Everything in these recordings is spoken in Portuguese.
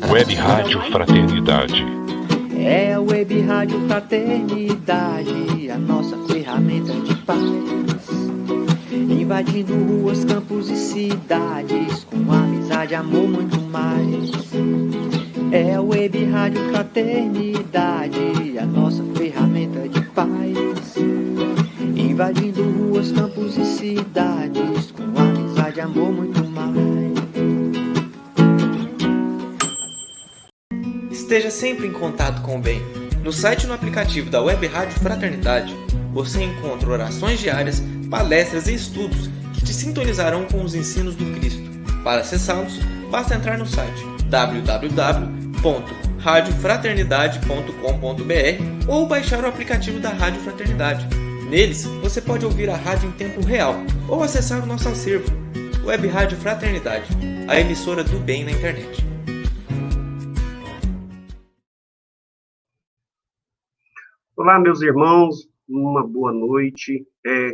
Web Rádio Fraternidade. É a Web Rádio Fraternidade, a nossa ferramenta de paz. Invadindo ruas, campos e cidades, com amizade, amor, muito mais. É a Web Rádio Fraternidade, a nossa ferramenta de paz. Invadindo ruas, campos e cidades, com amizade, amor, muito mais. Esteja sempre em contato com o bem. No site e no aplicativo da Web Rádio Fraternidade, você encontra orações diárias, palestras e estudos que te sintonizarão com os ensinos do Cristo. Para acessá-los, basta entrar no site www.radiofraternidade.com.br ou baixar o aplicativo da Rádio Fraternidade. Neles, você pode ouvir a rádio em tempo real ou acessar o nosso acervo. Web Rádio Fraternidade, a emissora do bem na internet. Olá, meus irmãos, uma boa noite.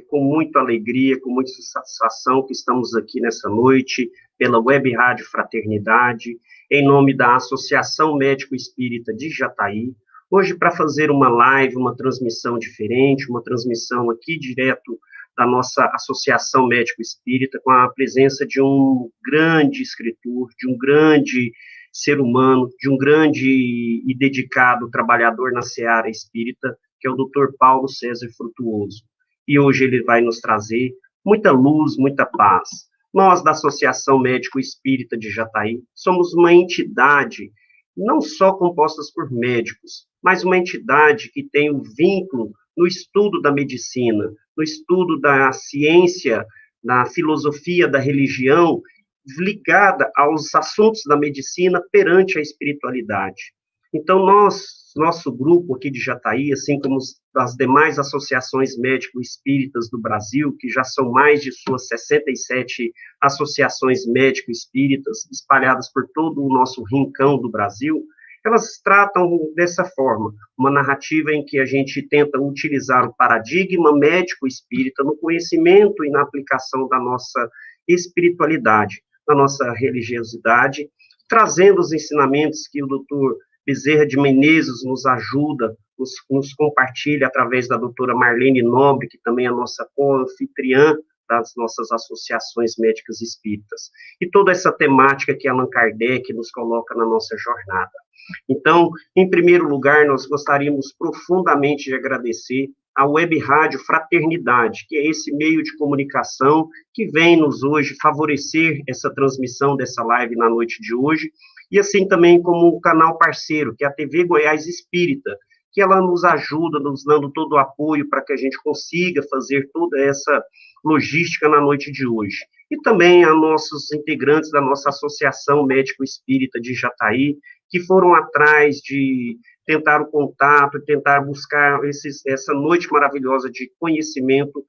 Com muita alegria, com muita satisfação que estamos aqui nessa noite pela Web Rádio Fraternidade, em nome da Associação Médico Espírita de Jataí, hoje para fazer uma live, uma transmissão diferente, uma transmissão aqui direto da nossa Associação Médico Espírita, com a presença de um grande escritor, de um grande ser humano, de um grande e dedicado trabalhador na seara espírita, que é o Dr. Paulo César Frutuoso. E hoje ele vai nos trazer muita luz, muita paz. Nós, da Associação Médico Espírita de Jataí, somos uma entidade não só compostas por médicos, mas uma entidade que tem um vínculo no estudo da medicina, no estudo da ciência, na filosofia da religião, ligada aos assuntos da medicina perante a espiritualidade. Então, nosso grupo aqui de Jataí, assim como as demais associações médico-espíritas do Brasil, que já são mais de suas 67 associações médico-espíritas espalhadas por todo o nosso rincão do Brasil, elas tratam dessa forma, uma narrativa em que a gente tenta utilizar o paradigma médico-espírita no conhecimento e na aplicação da nossa espiritualidade, da nossa religiosidade, trazendo os ensinamentos que o doutor Bezerra de Menezes nos ajuda, nos compartilha através da doutora Marlene Nobre, que também é a nossa co-anfitriã das nossas associações médicas espíritas. E toda essa temática que Allan Kardec nos coloca na nossa jornada. Então, em primeiro lugar, nós gostaríamos profundamente de agradecer à Web Rádio Fraternidade, que é esse meio de comunicação que vem nos hoje favorecer essa transmissão dessa live na noite de hoje, e assim também como o canal parceiro, que é a TV Goiás Espírita, que ela nos ajuda, nos dando todo o apoio para que a gente consiga fazer toda essa logística na noite de hoje. E também a nossos integrantes da nossa Associação Médico Espírita de Jataí, que foram atrás de tentar o contato, tentar buscar essa noite maravilhosa de conhecimento,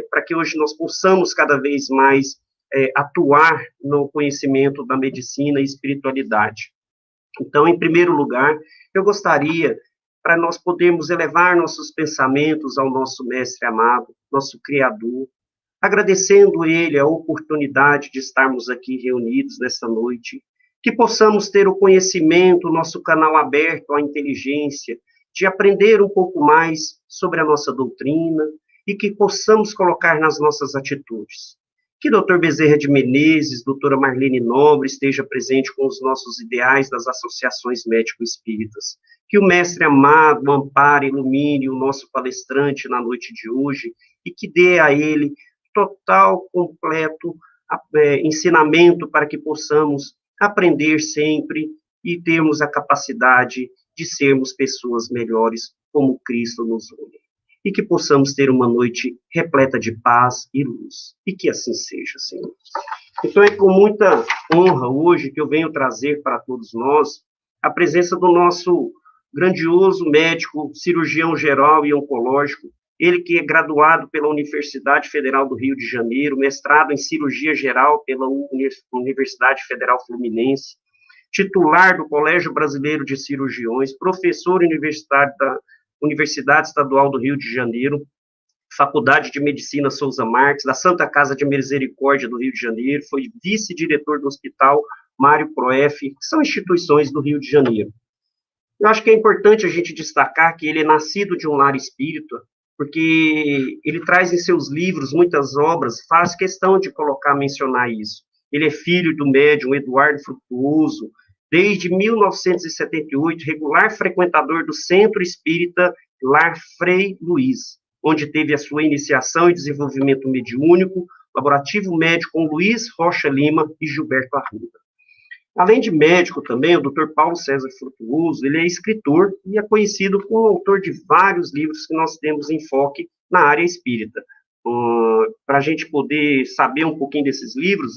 para que hoje nós possamos cada vez mais atuar no conhecimento da medicina e espiritualidade. Então, em primeiro lugar, eu gostaria, para nós podermos elevar nossos pensamentos ao nosso Mestre amado, nosso Criador, agradecendo ele a oportunidade de estarmos aqui reunidos nessa noite, que possamos ter o conhecimento, nosso canal aberto à inteligência, de aprender um pouco mais sobre a nossa doutrina e que possamos colocar nas nossas atitudes. Que Dr. Bezerra de Menezes, doutora Marlene Nobre esteja presente com os nossos ideais das associações médico-espíritas. Que o Mestre amado ampare, ilumine o nosso palestrante na noite de hoje e que dê a ele total, completo ensinamento para que possamos aprender sempre e termos a capacidade de sermos pessoas melhores como Cristo nos une. E que possamos ter uma noite repleta de paz e luz. E que assim seja, Senhor. Então é com muita honra hoje que eu venho trazer para todos nós a presença do nosso grandioso médico, cirurgião geral e oncológico, ele que é graduado pela Universidade Federal do Rio de Janeiro, mestrado em cirurgia geral pela Universidade Federal Fluminense, titular do Colégio Brasileiro de Cirurgiões, professor universitário da Universidade Estadual do Rio de Janeiro, Faculdade de Medicina Souza Marques, da Santa Casa de Misericórdia do Rio de Janeiro, foi vice-diretor do Hospital Mário Proef, que são instituições do Rio de Janeiro. Eu acho que é importante a gente destacar que ele é nascido de um lar espírita, porque ele traz em seus livros muitas obras, faz questão de mencionar isso. Ele é filho do médium Eduardo Frutuoso, desde 1978, regular frequentador do Centro Espírita Lar Frei Luiz, onde teve a sua iniciação e desenvolvimento mediúnico, laborativo médico com Luiz Rocha Lima e Gilberto Arruda. Além de médico também, o Dr. Paulo César Frutuoso, ele é escritor e é conhecido como autor de vários livros que nós temos enfoque na área espírita. Para a gente poder saber um pouquinho desses livros,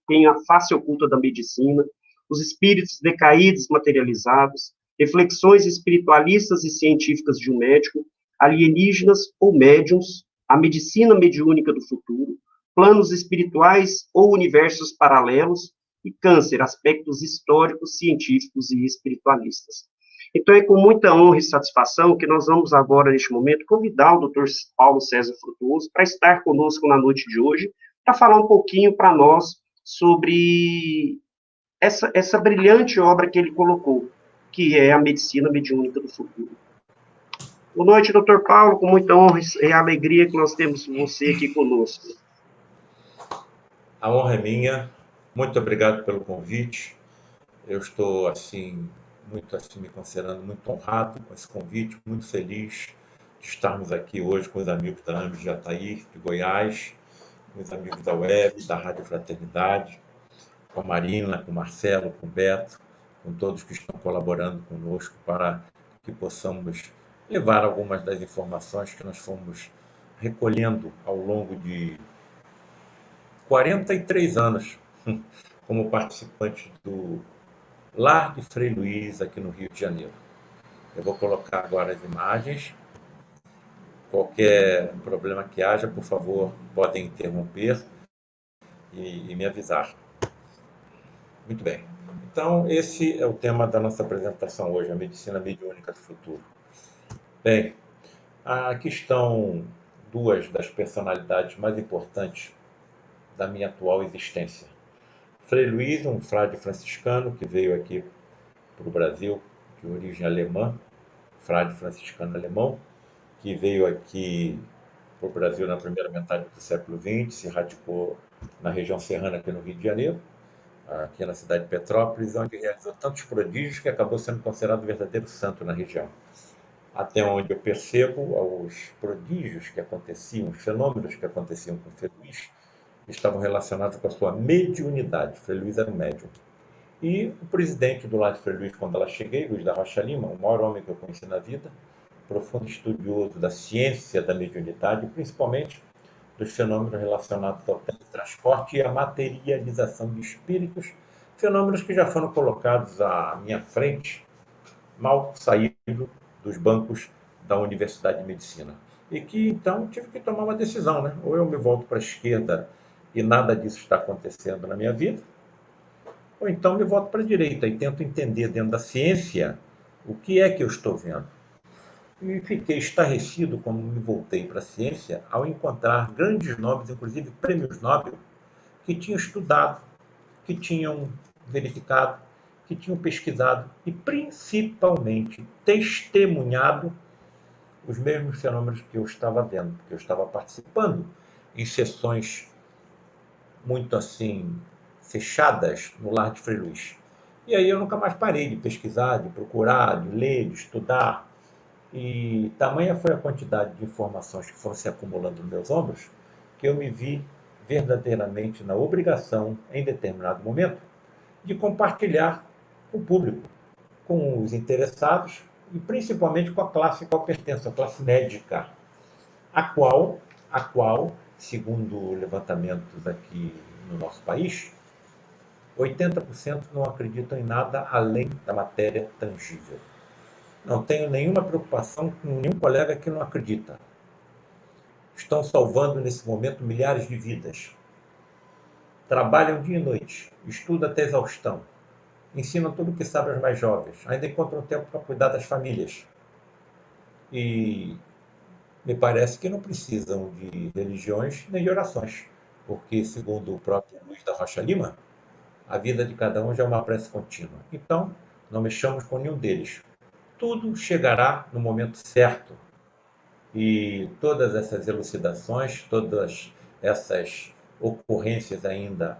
tem A Face Oculta da Medicina, Os Espíritos Decaídos Materializados, Reflexões Espiritualistas e Científicas de um Médico, Alienígenas ou Médiums, A Medicina Mediúnica do Futuro, Planos Espirituais ou Universos Paralelos, e Câncer, aspectos históricos, científicos e espiritualistas. Então, é com muita honra e satisfação que nós vamos agora, neste momento, convidar o Dr. Paulo César Frutuoso para estar conosco na noite de hoje, para falar um pouquinho para nós sobre essa brilhante obra que ele colocou, que é a Medicina Mediúnica do Futuro. Boa noite, Dr. Paulo, com muita honra e alegria que nós temos você aqui conosco. A honra é minha. Muito obrigado pelo convite. Eu estou, me considerando muito honrado com esse convite, muito feliz de estarmos aqui hoje com os amigos da AMES de Jataí, de Goiás, com os amigos da Web, da Rádio Fraternidade, com a Marina, com o Marcelo, com o Beto, com todos que estão colaborando conosco para que possamos levar algumas das informações que nós fomos recolhendo ao longo de 43 anos como participante do Lar de Frei Luiz, aqui no Rio de Janeiro. Eu vou colocar agora as imagens. Qualquer problema que haja, por favor, podem interromper e me avisar. Muito bem. Então, esse é o tema da nossa apresentação hoje, a Medicina Mediúnica do Futuro. Bem, aqui estão duas das personalidades mais importantes da minha atual existência. Frei Luiz, um frade franciscano que veio aqui para o Brasil, de origem alemã, frade franciscano alemão, que veio aqui para o Brasil na primeira metade do século XX, se radicou na região serrana aqui no Rio de Janeiro, aqui na cidade de Petrópolis, onde realizou tantos prodígios que acabou sendo considerado um verdadeiro santo na região. Até onde eu percebo, os prodígios que aconteciam, os fenômenos que aconteciam com Frei Luiz, estavam relacionados com a sua mediunidade. Frei Luiz era um médium. E o presidente do Lar de Frei Luiz, quando ela cheguei, Luiz da Rocha Lima, o maior homem que eu conheci na vida, profundo estudioso da ciência da mediunidade, principalmente dos fenômenos relacionados ao teletransporte e à materialização de espíritos, fenômenos que já foram colocados à minha frente, mal saído dos bancos da Universidade de Medicina. E que, então, tive que tomar uma decisão, né? Ou eu me volto para a esquerda e nada disso está acontecendo na minha vida, ou então me volto para a direita e tento entender dentro da ciência o que é que eu estou vendo. E fiquei estarrecido quando me voltei para a ciência ao encontrar grandes nomes, inclusive prêmios Nobel, que tinham estudado, que tinham verificado, que tinham pesquisado e principalmente testemunhado os mesmos fenômenos que eu estava vendo, porque eu estava participando em sessões muito fechadas no Lar de Frei Luiz. E aí eu nunca mais parei de pesquisar, de procurar, de ler, de estudar. E tamanha foi a quantidade de informações que foram se acumulando nos meus ombros, que eu me vi verdadeiramente na obrigação, em determinado momento, de compartilhar com o público, com os interessados e principalmente com a classe a qual pertenço, a classe médica, a qual, segundo levantamentos aqui no nosso país, 80% não acreditam em nada além da matéria tangível. Não tenho nenhuma preocupação com nenhum colega que não acredita. Estão salvando nesse momento milhares de vidas. Trabalham dia e noite, estudam até exaustão, ensinam tudo o que sabem aos mais jovens, ainda encontram tempo para cuidar das famílias. E me parece que não precisam de religiões nem de orações, porque, segundo o próprio Luiz da Rocha Lima, A vida de cada um já é uma prece contínua. Então, não mexamos com nenhum deles. Tudo chegará no momento certo. E todas essas elucidações, todas essas ocorrências ainda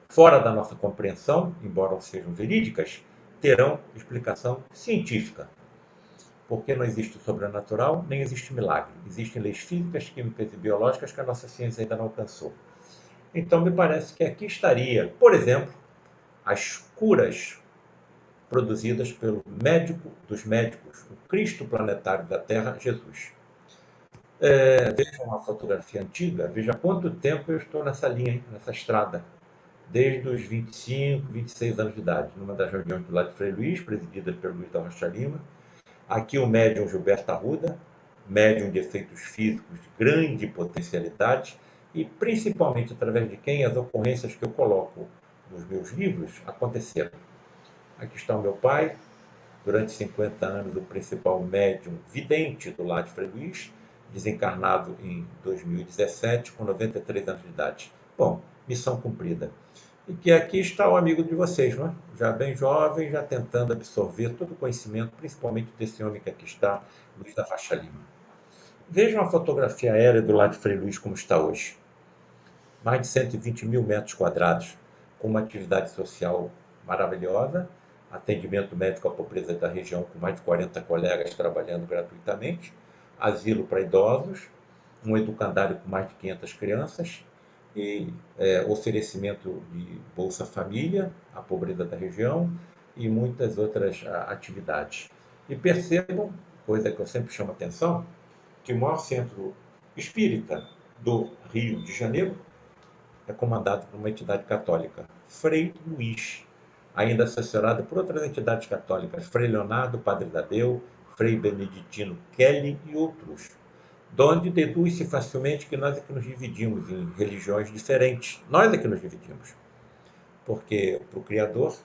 fora da nossa compreensão, embora sejam verídicas, terão explicação científica. Porque não existe o sobrenatural, nem existe milagre. Existem leis físicas, químicas e biológicas que a nossa ciência ainda não alcançou. Então, me parece que aqui estaria, por exemplo, as curas produzidas pelo médico dos médicos, o Cristo planetário da Terra, Jesus. Veja uma fotografia antiga, veja quanto tempo eu estou nessa linha, nessa estrada. Desde os 25, 26 anos de idade, numa das reuniões do lado de Frei Luís, presidida pelo Luiz da Rocha Lima. Aqui o médium Gilberto Arruda, médium de efeitos físicos de grande potencialidade, e principalmente através de quem as ocorrências que eu coloco nos meus livros aconteceram. Aqui está o meu pai, durante 50 anos o principal médium vidente do lado de Frei Luís, desencarnado em 2017, com 93 anos de idade. Bom, missão cumprida. E que aqui está o amigo de vocês, não é? Já bem jovem, já tentando absorver todo o conhecimento, principalmente desse homem que aqui está, Luiz da Rocha Lima. Vejam a fotografia aérea do lado de Frei Luís como está hoje. Mais de 120 mil metros quadrados, com uma atividade social maravilhosa, atendimento médico à pobreza da região, com mais de 40 colegas trabalhando gratuitamente, asilo para idosos, um educandário com mais de 500 crianças, e oferecimento de Bolsa Família, à pobreza da região, e muitas outras atividades. E percebam, coisa que eu sempre chamo a atenção, que o maior centro espírita do Rio de Janeiro é comandado por uma entidade católica, Frei Luís, ainda assessorado por outras entidades católicas, Frei Leonardo, Padre Tadeu, Frei Beneditino Kelly e outros, donde deduz-se facilmente que nós é que nos dividimos em religiões diferentes. Nós é que nos dividimos. Porque para o Criador,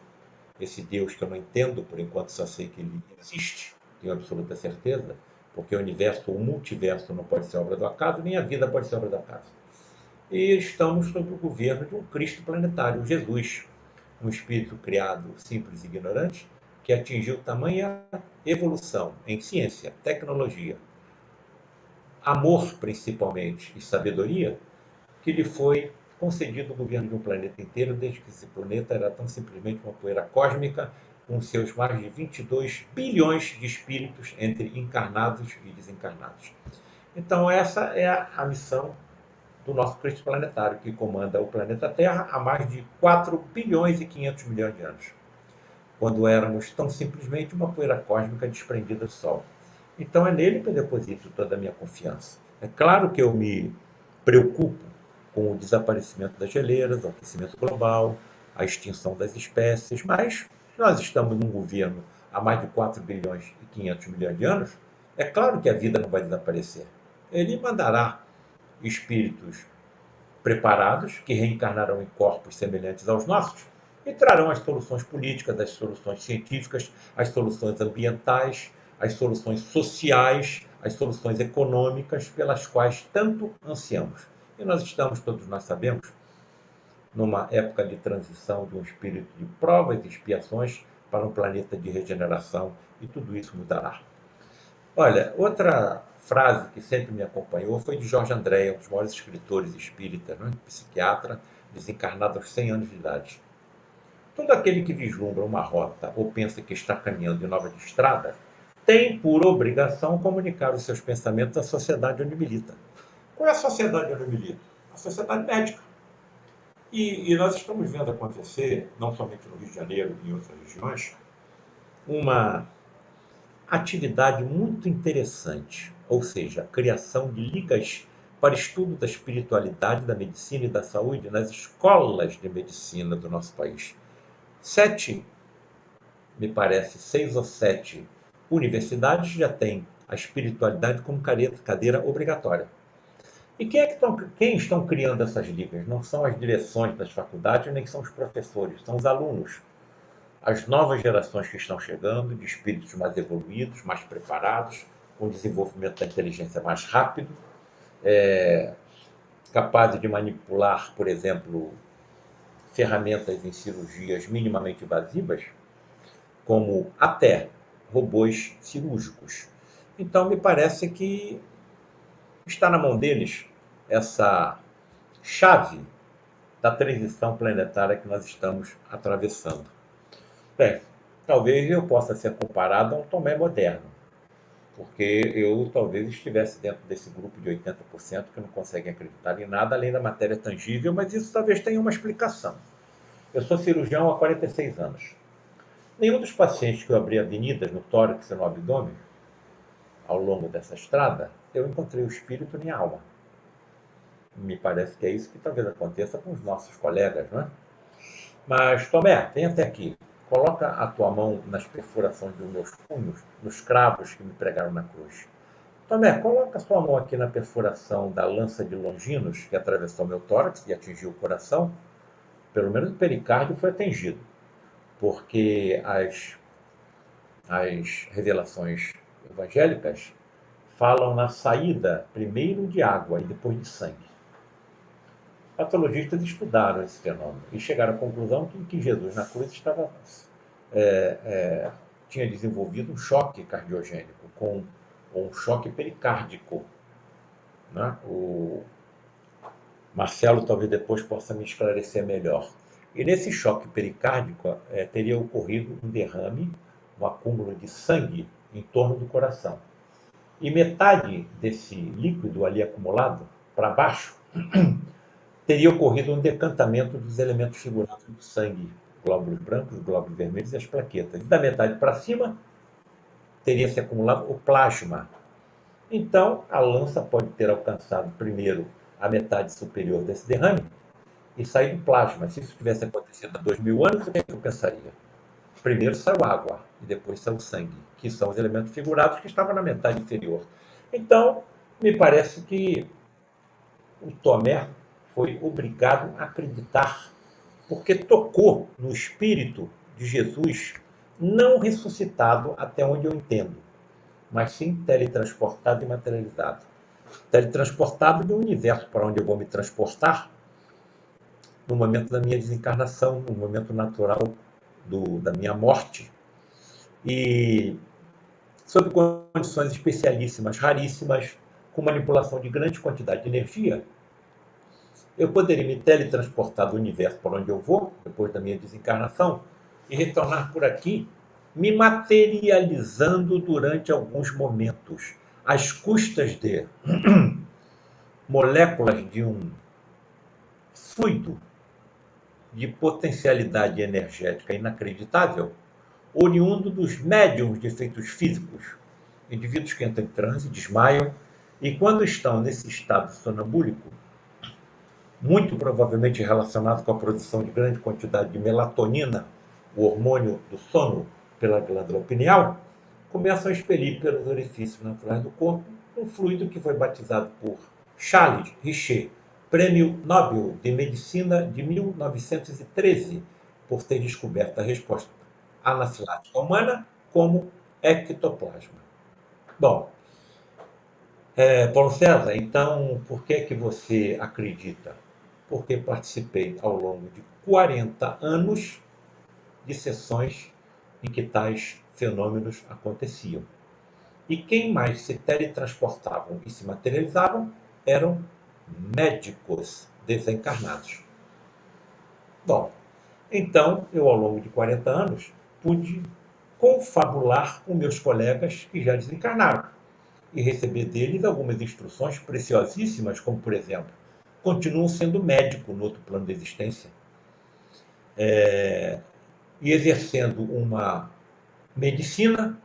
esse Deus que eu não entendo, por enquanto só sei que ele existe, tenho absoluta certeza, porque o universo, o multiverso não pode ser obra do acaso, nem a vida pode ser obra do acaso. E estamos sob o governo de um Cristo planetário, Jesus, um espírito criado simples e ignorante, que atingiu tamanha evolução em ciência, tecnologia, amor principalmente e sabedoria, que lhe foi concedido o governo de um planeta inteiro, desde que esse planeta era tão simplesmente uma poeira cósmica, com seus mais de 22 bilhões de espíritos entre encarnados e desencarnados. Então essa é a missão do nosso Cristo planetário, que comanda o planeta Terra há mais de 4 bilhões e 500 milhões de anos, quando éramos tão simplesmente uma poeira cósmica desprendida do Sol. Então é nele que eu deposito toda a minha confiança. É claro que eu me preocupo com o desaparecimento das geleiras, o aquecimento global, a extinção das espécies, mas nós estamos num governo há mais de 4 bilhões e 500 milhões de anos, é claro que a vida não vai desaparecer. Ele mandará espíritos preparados, que reencarnarão em corpos semelhantes aos nossos, e trarão as soluções políticas, as soluções científicas, as soluções ambientais, as soluções sociais, as soluções econômicas pelas quais tanto ansiamos. E nós estamos, todos nós sabemos, numa época de transição de um espírito de provas e expiações para um planeta de regeneração, e tudo isso mudará. Olha, outra frase que sempre me acompanhou foi de Jorge Andréa, um dos maiores escritores espíritas, né? Psiquiatra, desencarnado aos 100 anos de idade. Todo aquele que vislumbra uma rota ou pensa que está caminhando em nova estrada tem por obrigação comunicar os seus pensamentos à sociedade onde milita. Qual é a sociedade onde milita? A sociedade médica. E nós estamos vendo acontecer, não somente no Rio de Janeiro e em outras regiões, uma atividade muito interessante, ou seja, a criação de ligas para estudo da espiritualidade, da medicina e da saúde nas escolas de medicina do nosso país. 6 ou 7 universidades já têm a espiritualidade como cadeira obrigatória. E quem estão criando essas ligas? Não são as direções das faculdades, nem são os professores, são os alunos. As novas gerações que estão chegando, de espíritos mais evoluídos, mais preparados, com desenvolvimento da inteligência mais rápido, capazes de manipular, por exemplo, ferramentas em cirurgias minimamente invasivas, como até robôs cirúrgicos. Então, me parece que está na mão deles essa chave da transição planetária que nós estamos atravessando. Bem, talvez eu possa ser comparado a um Tomé moderno, porque eu talvez estivesse dentro desse grupo de 80% que não conseguem acreditar em nada além da matéria tangível, mas isso talvez tenha uma explicação. Eu sou cirurgião há 46 anos. Nenhum dos pacientes que eu abri avenidas no tórax e no abdômen, ao longo dessa estrada, eu encontrei o espírito nem a alma. Me parece que é isso que talvez aconteça com os nossos colegas, não é? Mas, Tomé, vem até aqui. Coloca a tua mão nas perfurações dos meus punhos, nos cravos que me pregaram na cruz. Tomé, coloca a sua mão aqui na perfuração da lança de Longinos, que atravessou meu tórax e atingiu o coração. Pelo menos o pericárdio foi atingido, porque as revelações evangélicas falam na saída primeiro de água e depois de sangue. Patologistas estudaram esse fenômeno e chegaram à conclusão que Jesus na cruz tinha desenvolvido um choque cardiogênico, com um choque pericárdico. Né? O Marcelo talvez depois possa me esclarecer melhor. E nesse choque pericárdico teria ocorrido um derrame, um acúmulo de sangue em torno do coração. E metade desse líquido ali acumulado, para baixo, teria ocorrido um decantamento dos elementos figurados do sangue, glóbulos brancos, glóbulos vermelhos e as plaquetas. E da metade para cima, teria se acumulado o plasma. Então, a lança pode ter alcançado primeiro a metade superior desse derrame e sair do plasma. Se isso tivesse acontecido há 2000 anos, o que eu pensaria? Primeiro saiu água e depois saiu sangue, que são os elementos figurados que estavam na metade inferior. Então, me parece que o Tomé foi obrigado a acreditar, porque tocou no espírito de Jesus, não ressuscitado, até onde eu entendo, mas sim teletransportado e materializado. Teletransportado de um universo para onde eu vou me transportar no momento da minha desencarnação, no momento natural da minha morte, e sob condições especialíssimas, raríssimas, com manipulação de grande quantidade de energia, eu poderia me teletransportar do universo para onde eu vou, depois da minha desencarnação, e retornar por aqui, me materializando durante alguns momentos, às custas de moléculas de um fluido de potencialidade energética inacreditável, oriundo dos médiums de efeitos físicos, indivíduos que entram em transe, desmaiam, e quando estão nesse estado sonambúlico, muito provavelmente relacionado com a produção de grande quantidade de melatonina, o hormônio do sono, pela glândula pineal, começam a expelir pelos orifícios naturais do corpo um fluido que foi batizado por Charles Richet, Prêmio Nobel de Medicina de 1913, por ter descoberto a resposta anafilática humana como ectoplasma. Bom, Paulo César, então, por que você acredita? Porque participei ao longo de 40 anos de sessões em que tais fenômenos aconteciam. E quem mais se teletransportavam e se materializavam eram médicos desencarnados. Bom, então, eu ao longo de 40 anos pude confabular com meus colegas que já desencarnaram e receber deles algumas instruções preciosíssimas, como, por exemplo, continuo sendo médico no outro plano da existência e exercendo uma medicina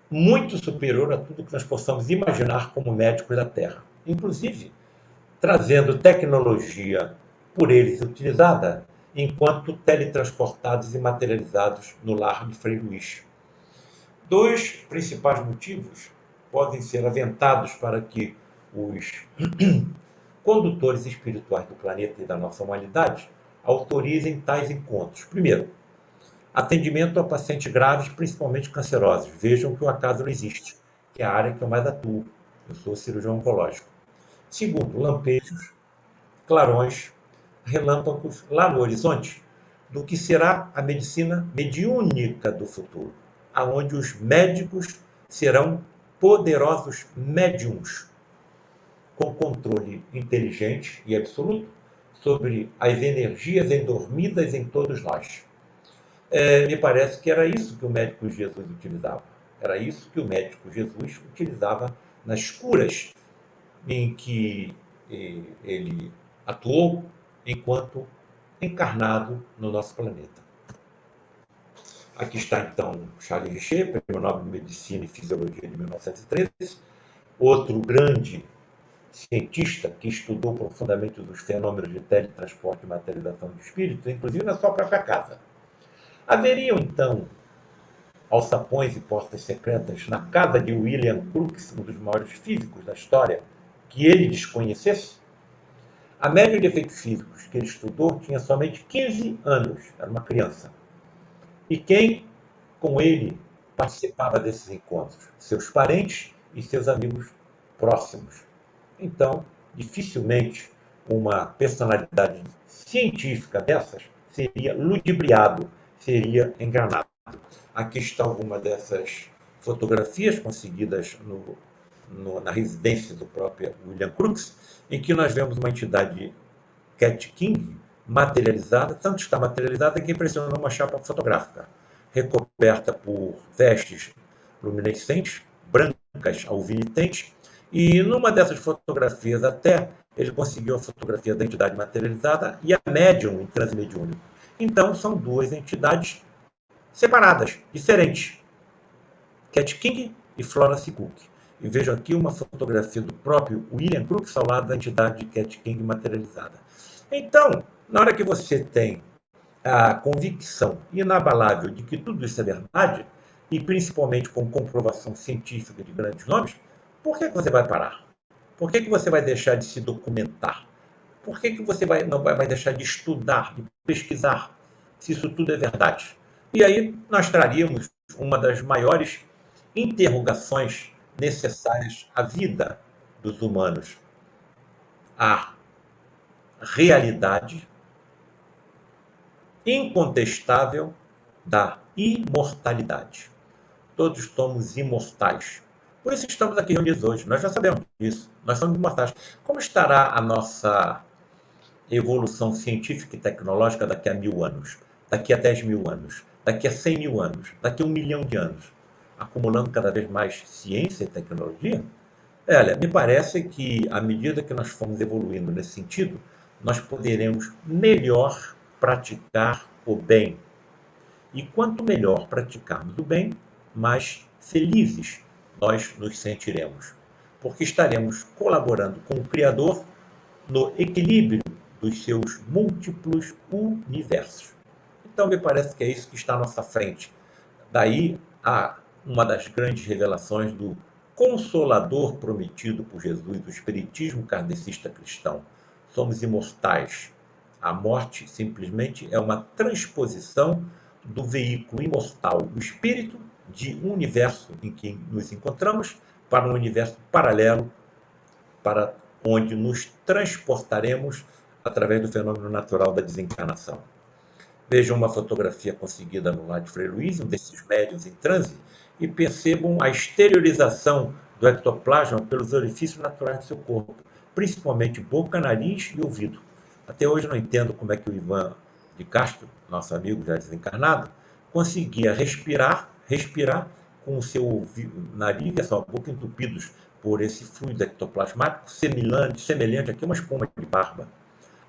muito superior a tudo que nós possamos imaginar como médicos da Terra. Inclusive, trazendo tecnologia por eles utilizada enquanto teletransportados e materializados no lar de Frei Luís. Dois principais motivos podem ser aventados para que os condutores espirituais do planeta e da nossa humanidade autorizem tais encontros. Primeiro, atendimento a pacientes graves, principalmente cancerosos. Vejam que o acaso não existe, que é a área que eu mais atuo. Eu sou cirurgião oncológico. Segundo, lampejos, clarões, relâmpagos lá no horizonte do que será a medicina mediúnica do futuro, aonde os médicos serão poderosos médiums com controle inteligente e absoluto sobre as energias endormidas em todos nós. Me parece que era isso que o médico Jesus utilizava. Era isso que o médico Jesus utilizava nas curas em que ele atuou enquanto encarnado no nosso planeta. Aqui está, então, Charles Richer, Prêmio Nobel de Medicina e Fisiologia de 1913, outro grande cientista que estudou profundamente os fenômenos de teletransporte e materialização de espíritos, inclusive na sua própria casa. Haveriam, então, alçapões e portas secretas na casa de William Crookes, um dos maiores físicos da história, que ele desconhecesse? A média de efeitos físicos que ele estudou tinha somente 15 anos, era uma criança. E quem com ele participava desses encontros? Seus parentes e seus amigos próximos. Então, dificilmente uma personalidade científica dessas seria ludibriado, seria enganado. Aqui está alguma dessas fotografias conseguidas na residência do próprio William Crookes, em que nós vemos uma entidade Cat King materializada, tanto está materializada que impressionou uma chapa fotográfica, recoberta por vestes luminescentes, brancas alvinitentes, e numa dessas fotografias até ele conseguiu a fotografia da entidade materializada e a médium em transe mediúnico. Então são duas entidades separadas, diferentes. Cat King e Florence Cook. E vejo aqui uma fotografia do próprio William Crookes ao lado da entidade Cat King materializada. Então, na hora que você tem a convicção inabalável de que tudo isso é verdade, e principalmente com comprovação científica de grandes nomes, por que você vai parar? Por que você vai deixar de se documentar? Por que você não vai deixar de estudar, de pesquisar, se isso tudo é verdade? E aí nós traríamos uma das maiores interrogações necessárias à vida dos humanos. A realidade incontestável da imortalidade. Todos somos imortais. Por isso estamos aqui reunidos hoje. Nós já sabemos disso. Nós somos imortais. Como estará a nossa evolução científica e tecnológica daqui a 1000 anos? Daqui a 10 mil anos? Daqui a 100 mil anos? Daqui a 1 milhão de anos? Acumulando cada vez mais ciência e tecnologia? Olha, me parece que, à medida que nós formos evoluindo nesse sentido, nós poderemos melhor praticar o bem. E quanto melhor praticarmos o bem, mais felizes nós nos sentiremos, porque estaremos colaborando com o Criador no equilíbrio dos seus múltiplos universos. Então, me parece que é isso que está à nossa frente. Daí a uma das grandes revelações do Consolador prometido por Jesus, do Espiritismo kardecista cristão. Somos imortais. A morte simplesmente é uma transposição do veículo imortal, do espírito, de um universo em que nos encontramos para um universo paralelo, para onde nos transportaremos através do fenômeno natural da desencarnação. Vejam uma fotografia conseguida no lar de Frei Luiz, um desses médiuns em transe, e percebam a exteriorização do ectoplasma pelos orifícios naturais do seu corpo, principalmente boca, nariz e ouvido. Até hoje não entendo como é que o Ivan de Castro, nosso amigo já desencarnado, conseguia respirar com o seu nariz e a sua boca entupidos por esse fluido ectoplasmático semelhante aqui a uma espuma de barba.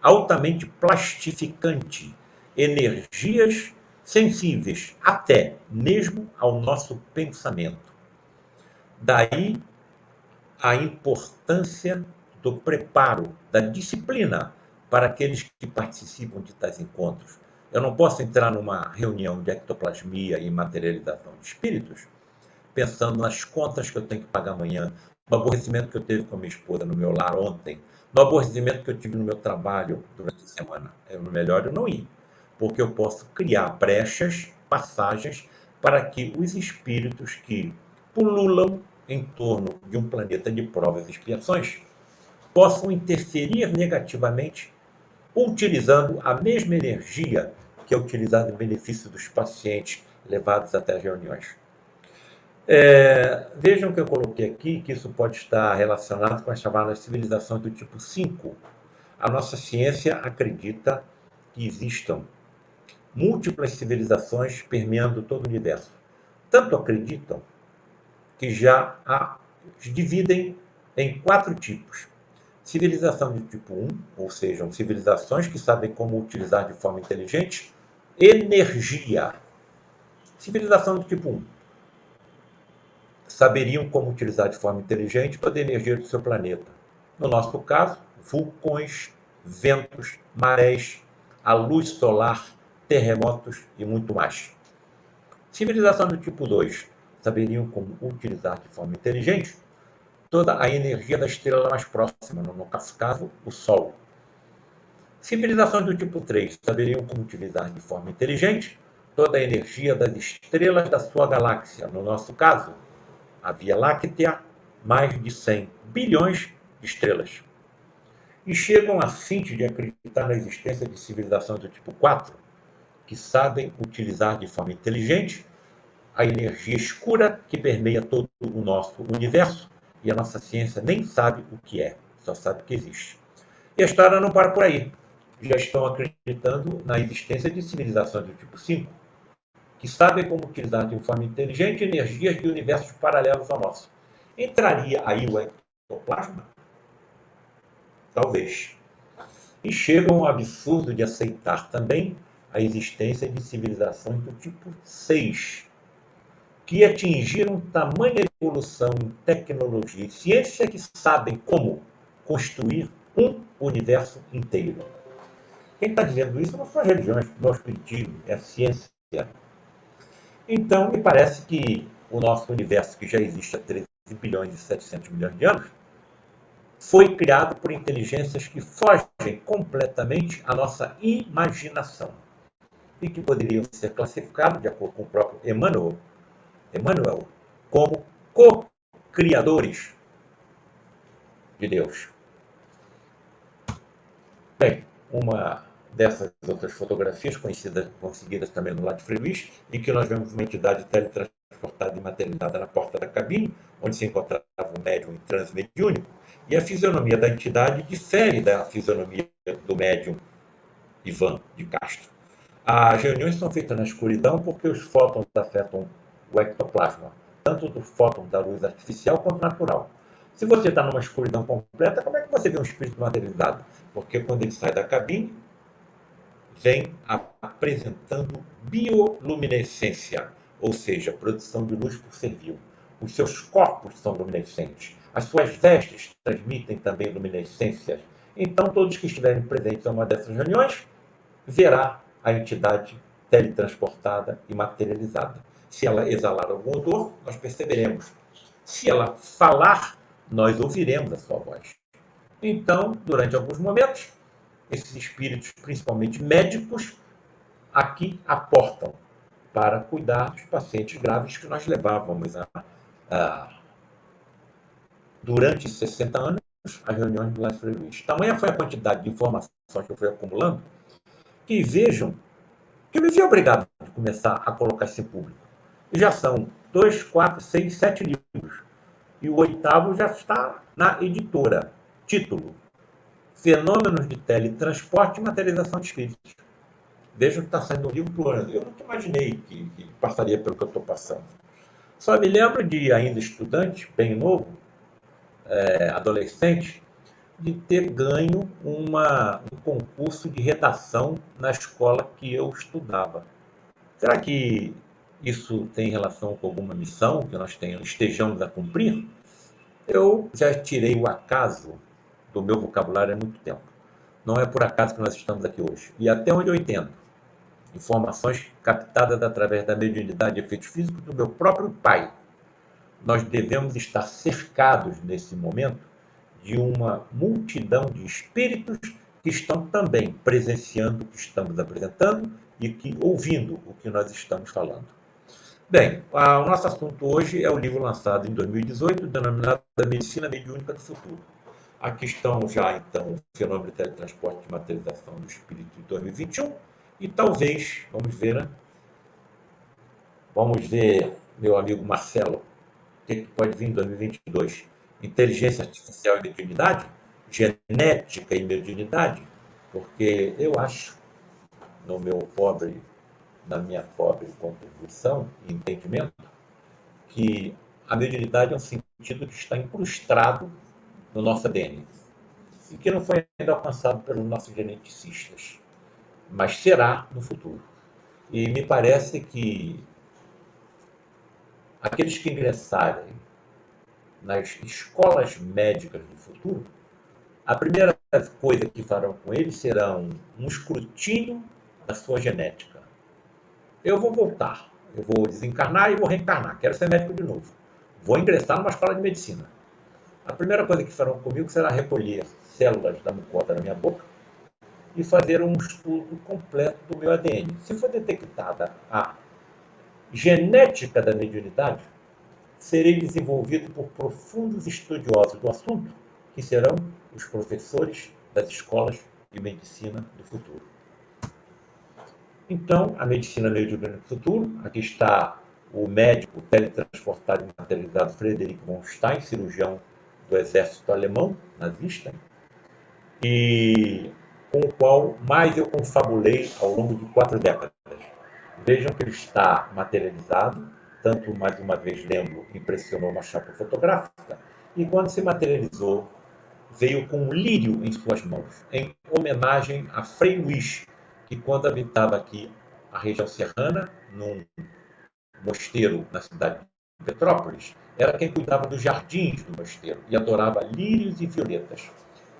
Altamente plastificante, energias sensíveis até mesmo ao nosso pensamento. Daí a importância do preparo, da disciplina para aqueles que participam de tais encontros. Eu não posso entrar numa reunião de ectoplasmia e materialização de espíritos pensando nas contas que eu tenho que pagar amanhã, no aborrecimento que eu tive com a minha esposa no meu lar ontem, no aborrecimento que eu tive no meu trabalho durante a semana. É melhor eu não ir, porque eu posso criar brechas, passagens, para que os espíritos que pululam em torno de um planeta de provas e expiações possam interferir negativamente utilizando a mesma energia que é utilizada em benefício dos pacientes levados até as reuniões. Vejam que eu coloquei aqui que isso pode estar relacionado com as chamadas civilizações do tipo 5. A nossa ciência acredita que existam múltiplas civilizações permeando todo o universo. Tanto acreditam que já dividem em 4 tipos. Civilização de tipo 1, ou seja, civilizações que sabem como utilizar de forma inteligente energia. Civilização de tipo 1. Saberiam como utilizar de forma inteligente toda a energia do seu planeta. No nosso caso, vulcões, ventos, marés, a luz solar, terremotos e muito mais. Civilização do tipo 2. Saberiam como utilizar de forma inteligente toda a energia da estrela mais próxima, no nosso caso, o Sol. Civilizações do tipo 3 saberiam como utilizar de forma inteligente toda a energia das estrelas da sua galáxia, no nosso caso, a Via Láctea, mais de 100 bilhões de estrelas. E chegam assim de acreditar na existência de civilizações do tipo 4, que sabem utilizar de forma inteligente a energia escura que permeia todo o nosso universo, e a nossa ciência nem sabe o que é, só sabe que existe. E a história não para por aí. Já estão acreditando na existência de civilizações do tipo 5, que sabem como utilizar de forma inteligente energias de universos paralelos ao nosso. Entraria aí o ectoplasma? Talvez. E chegam ao absurdo de aceitar também a existência de civilizações do tipo 6, que atingiram tamanha evolução em tecnologia e ciência que sabem como construir um universo inteiro. Quem está dizendo isso não são as religiões, não é o espiritismo, é a ciência. Então, me parece que o nosso universo, que já existe há 13 bilhões e 700 milhões de anos, foi criado por inteligências que fogem completamente à nossa imaginação e que poderiam ser classificados, de acordo com o próprio Emmanuel, como co-criadores de Deus. Bem, uma dessas outras fotografias, conseguidas também no Lado Frei Luís, em que nós vemos uma entidade teletransportada e materializada na porta da cabine, onde se encontrava o médium em transe mediúnico, e a fisionomia da entidade difere da fisionomia do médium Ivan de Castro. As reuniões são feitas na escuridão porque os fótons afetam o ectoplasma, tanto do fóton da luz artificial quanto natural. Se você está numa escuridão completa, como é que você vê um espírito materializado? Porque quando ele sai da cabine, vem apresentando bioluminescência, ou seja, produção de luz por servil. Os seus corpos são luminescentes. As suas vestes transmitem também luminescências. Então, todos que estiverem presentes em uma dessas reuniões, verá a entidade teletransportada e materializada. Se ela exalar algum odor, nós perceberemos. Se ela falar, nós ouviremos a sua voz. Então, durante alguns momentos, esses espíritos, principalmente médicos, aqui aportam para cuidar dos pacientes graves que nós levávamos durante 60 anos às reuniões do Lado Frei Luís. Tamanha foi a quantidade de informações que eu fui acumulando, que vejam que eu me vi obrigado a começar a colocar isso em público. E já são 2, 4, 6, 7 livros. E o 8º já está na editora. Título: Fenômenos de Teletransporte e Materialização de Espíritos. Vejam que está saindo um livro por ano. Eu nunca imaginei que passaria pelo que eu estou passando. Só me lembro de, ainda estudante, bem novo, adolescente, de ter ganho um concurso de redação na escola que eu estudava. Será que isso tem relação com alguma missão que nós estejamos a cumprir? Eu já tirei o acaso do meu vocabulário há muito tempo. Não é por acaso que nós estamos aqui hoje. E até onde eu entendo, informações captadas através da mediunidade e efeitos físicos do meu próprio pai, nós devemos estar cercados, nesse momento, de uma multidão de espíritos que estão também presenciando o que estamos apresentando e ouvindo o que nós estamos falando. Bem, o nosso assunto hoje é o livro lançado em 2018, denominado A Medicina Mediúnica do Futuro. Aqui estão já, então, o fenômeno de teletransporte de materialização do espírito em 2021. E talvez, vamos ver, né? Vamos ver, meu amigo Marcelo, o que pode vir em 2022? Inteligência artificial e mediunidade? Genética e mediunidade? Porque eu acho, na minha pobre contribuição e entendimento, que a mediunidade é um sentido que está incrustado no nosso ADN e que não foi ainda alcançado pelos nossos geneticistas, mas será no futuro. E me parece que aqueles que ingressarem nas escolas médicas do futuro, a primeira coisa que farão com eles serão um escrutínio da sua genética. Eu vou voltar, eu vou desencarnar e vou reencarnar, quero ser médico de novo. Vou ingressar numa escola de medicina. A primeira coisa que farão comigo será recolher células da mucosa da minha boca e fazer um estudo completo do meu ADN. Se for detectada a genética da mediunidade, serei desenvolvido por profundos estudiosos do assunto, que serão os professores das escolas de medicina do futuro. Então, a medicina mediúnica do futuro, aqui está o médico teletransportado e materializado Frederick von Stein, cirurgião do exército alemão, nazista, e com o qual mais eu confabulei ao longo de 4 décadas. Vejam que ele está materializado, tanto, mais uma vez, lembro, impressionou uma chapa fotográfica, e quando se materializou, veio com um lírio em suas mãos, em homenagem a Frei Luís, que quando habitava aqui a região serrana, num mosteiro na cidade de Petrópolis, era quem cuidava dos jardins do mosteiro e adorava lírios e violetas.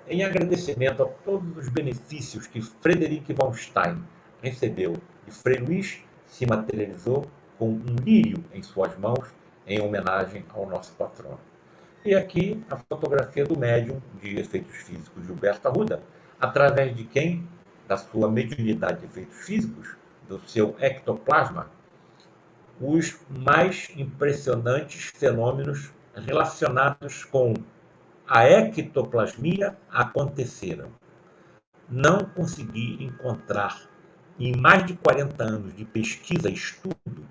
Em agradecimento a todos os benefícios que Frederick von Stein recebeu de Frei Luís, se materializou com um lírio em suas mãos, em homenagem ao nosso patrono. E aqui a fotografia do médium de efeitos físicos Gilberto Arruda, através de quem, da sua mediunidade de efeitos físicos, do seu ectoplasma, os mais impressionantes fenômenos relacionados com a ectoplasmia aconteceram. Não consegui encontrar, em mais de 40 anos de pesquisa e estudo,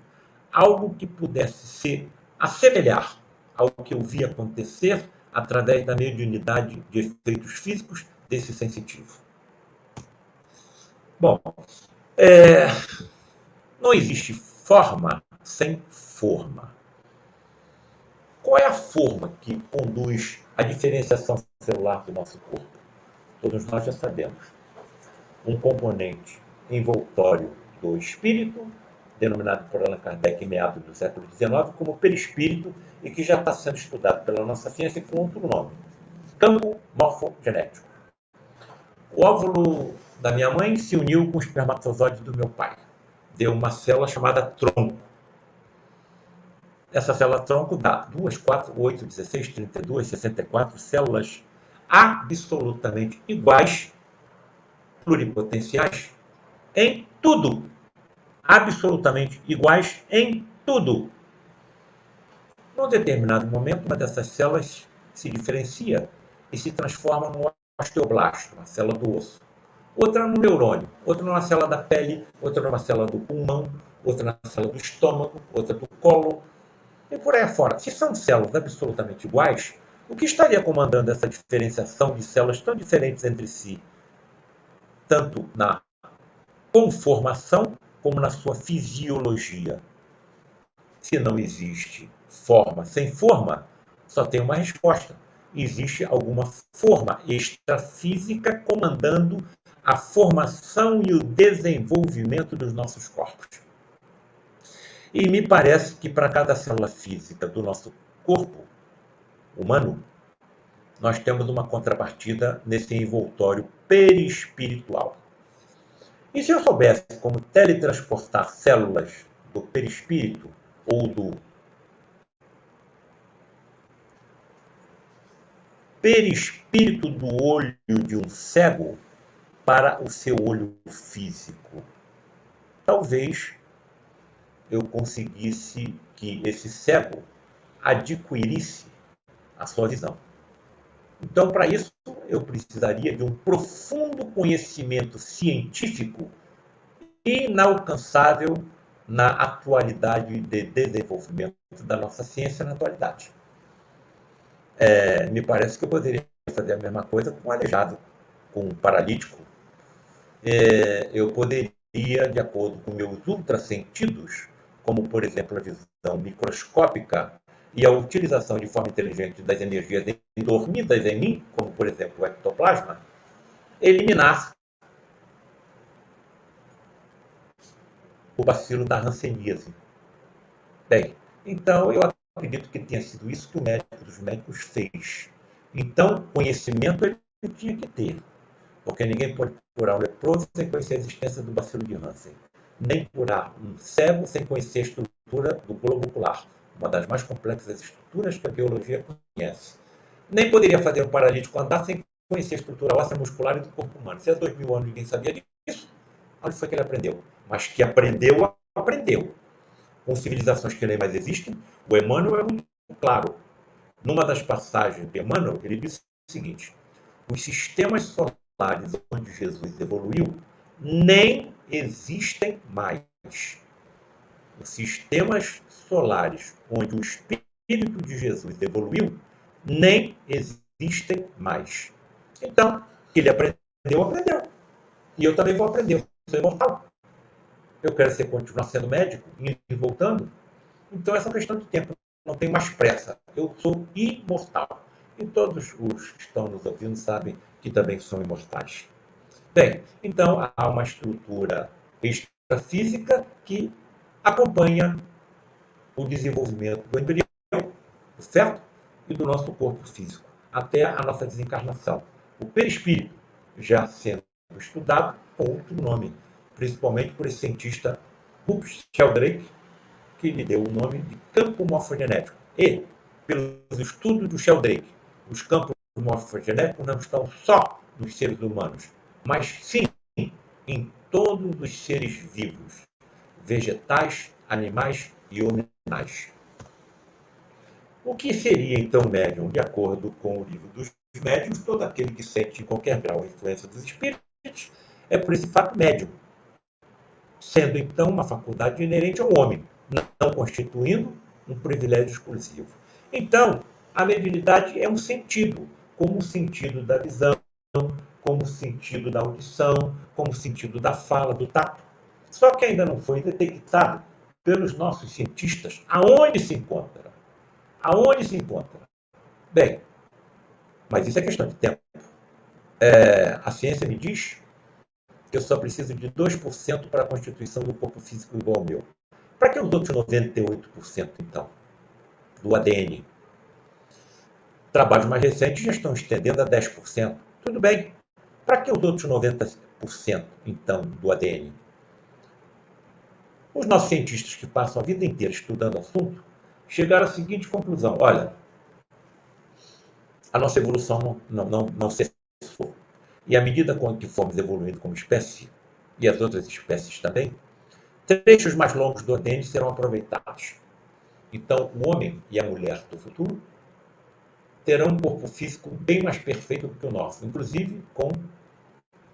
algo que pudesse se assemelhar ao que eu vi acontecer através da mediunidade de efeitos físicos desse sensitivo. Bom, não existe forma sem forma. Qual é a forma que conduz à diferenciação celular do nosso corpo? Todos nós já sabemos. Um componente envoltório do espírito, denominado por Allan Kardec em meados do século XIX como perispírito, e que já está sendo estudado pela nossa ciência com outro nome: campo morfogenético. O óvulo da minha mãe se uniu com o espermatozoide do meu pai. Deu uma célula chamada tronco. Essa célula tronco dá 2, 4, 8, 16, 32, 64 células absolutamente iguais, pluripotenciais, em tudo. Absolutamente iguais em tudo. Num determinado momento, uma dessas células se diferencia e se transforma no osteoblasto, uma célula do osso. Outra no neurônio, outra numa célula da pele, outra numa célula do pulmão, outra na célula do estômago, outra do colo, e por aí afora. Se são células absolutamente iguais, o que estaria comandando essa diferenciação de células tão diferentes entre si, tanto na conformação como na sua fisiologia? Se não existe forma sem forma, só tem uma resposta: existe alguma forma extrafísica comandando a formação e o desenvolvimento dos nossos corpos. E me parece que para cada célula física do nosso corpo humano, nós temos uma contrapartida nesse envoltório perispiritual. E se eu soubesse como teletransportar células do perispírito ou do perispírito do olho de um cego para o seu olho físico, talvez eu conseguisse que esse cego adquirisse a sua visão. Então, para isso, eu precisaria de um profundo conhecimento científico inalcançável na atualidade de desenvolvimento da nossa ciência na atualidade. Me parece que eu poderia fazer a mesma coisa com um aleijado, com um paralítico. Eu poderia, de acordo com meus ultrassentidos, como, por exemplo, a visão microscópica e a utilização de forma inteligente das energias dormidas em mim, como, por exemplo, o ectoplasma, eliminar o bacilo da hanseníase. Bem, então eu acredito que tenha sido isso que o médico dos médicos fez. Então, conhecimento ele tinha que ter, porque ninguém pode curar um leproso sem conhecer a existência do bacilo de Hansen, nem curar um cego sem conhecer a estrutura do globo ocular, uma das mais complexas estruturas que a biologia conhece. Nem poderia fazer um paralítico andar sem conhecer a estrutura óssea muscular e do corpo humano. Se há 2000 anos ninguém sabia disso, onde foi que ele aprendeu? Mas que aprendeu, aprendeu. Com civilizações que nem mais existem, o Emmanuel é muito claro. Numa das passagens de Emmanuel, ele disse o seguinte: os sistemas solares onde Jesus evoluiu nem existem mais. Os sistemas solares onde o Espírito de Jesus evoluiu nem existem mais. Então, ele aprendeu, aprendeu. E eu também vou aprender, eu sou imortal. Eu quero continuar sendo médico, indo e voltando. Então, essa é uma questão de tempo. Não tenho mais pressa. Eu sou imortal. E todos os que estão nos ouvindo sabem que também são imortais. Bem, então há uma estrutura extrafísica que acompanha o desenvolvimento do embrião, do feto e do nosso corpo físico, até a nossa desencarnação. O perispírito já sendo estudado com outro nome, principalmente por esse cientista Rupert Sheldrake, que lhe deu o nome de campo morfogenético. E, pelos estudos do Sheldrake, os campos morfogenéticos não estão só nos seres humanos, mas sim em todos os seres vivos, vegetais, animais e hominais. O que seria então médium? De acordo com o livro dos médiuns, todo aquele que sente em qualquer grau a influência dos espíritos é por esse fato médium, sendo então uma faculdade inerente ao homem, não constituindo um privilégio exclusivo. Então, a mediunidade é um sentido, como o sentido da visão, como o sentido da audição, como o sentido da fala, do tato. Só que ainda não foi detectado pelos nossos cientistas aonde se encontra. Aonde se encontra? Bem, mas isso é questão de tempo. A ciência me diz que eu só preciso de 2% para a constituição do corpo físico igual ao meu. Para que os outros 98%, então, do ADN? Trabalhos mais recentes já estão estendendo a 10%. Tudo bem. Para que os outros 90%, então, do ADN? Os nossos cientistas que passam a vida inteira estudando o assunto chegaram à seguinte conclusão: olha, a nossa evolução não cessou. E à medida com que fomos evoluindo como espécie, e as outras espécies também, trechos mais longos do ADN serão aproveitados. Então, o homem e a mulher do futuro terão um corpo físico bem mais perfeito do que o nosso, inclusive com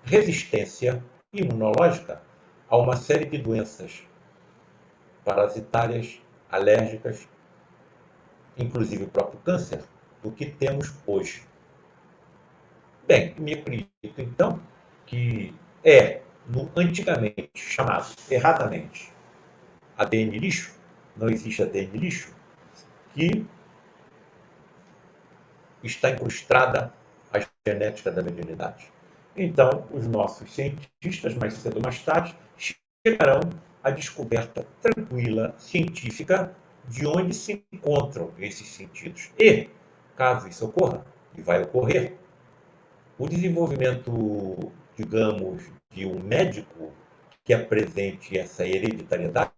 resistência imunológica a uma série de doenças parasitárias, alérgicas, inclusive o próprio câncer, do que temos hoje. Bem, me acredito, então, que no antigamente chamado, erradamente, ADN lixo, não existe ADN lixo, que está incrustada a genética da mediunidade. Então, os nossos cientistas, mais cedo ou mais tarde, chegarão à descoberta tranquila, científica, de onde se encontram esses sentidos. E, caso isso ocorra, e vai ocorrer, o desenvolvimento, digamos, de um médico que apresente essa hereditariedade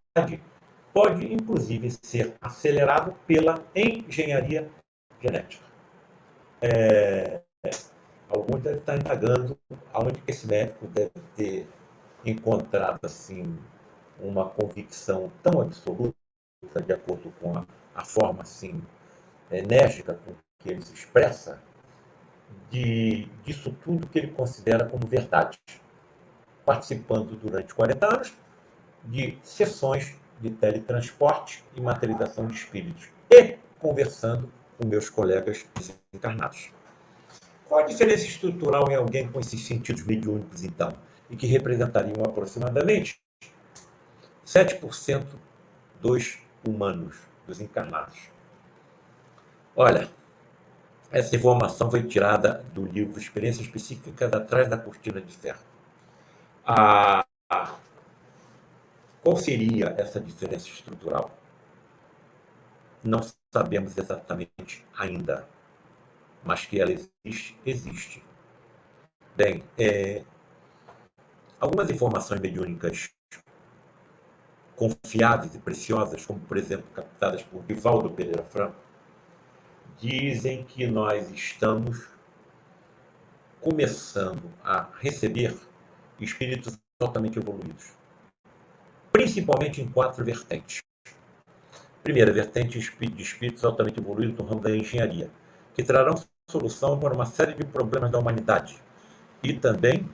pode, inclusive, ser acelerado pela engenharia genética. Alguns devem estar indagando aonde que esse médico deve ter encontrado assim, uma convicção tão absoluta, de acordo com a forma assim, enérgica com que ele se expressa, disso tudo que ele considera como verdade, participando durante 40 anos de sessões de teletransporte e materialização de espíritos e conversando com meus colegas desencarnados. Qual a diferença estrutural em alguém com esses sentidos mediúnicos, então, e que representariam aproximadamente 7% dos humanos, dos encarnados? Olha, essa informação foi tirada do livro Experiências Psíquicas Atrás da Cortina de Ferro. Qual seria essa diferença estrutural? Não sabemos exatamente ainda, mas que ela existe, existe. Bem, algumas informações mediúnicas confiáveis e preciosas, como, por exemplo, captadas por Divaldo Pereira Franco, dizem que nós estamos começando a receber espíritos altamente evoluídos, principalmente em 4 vertentes. Primeira vertente de espíritos altamente evoluídos no ramo da engenharia, que trarão solução para uma série de problemas da humanidade e também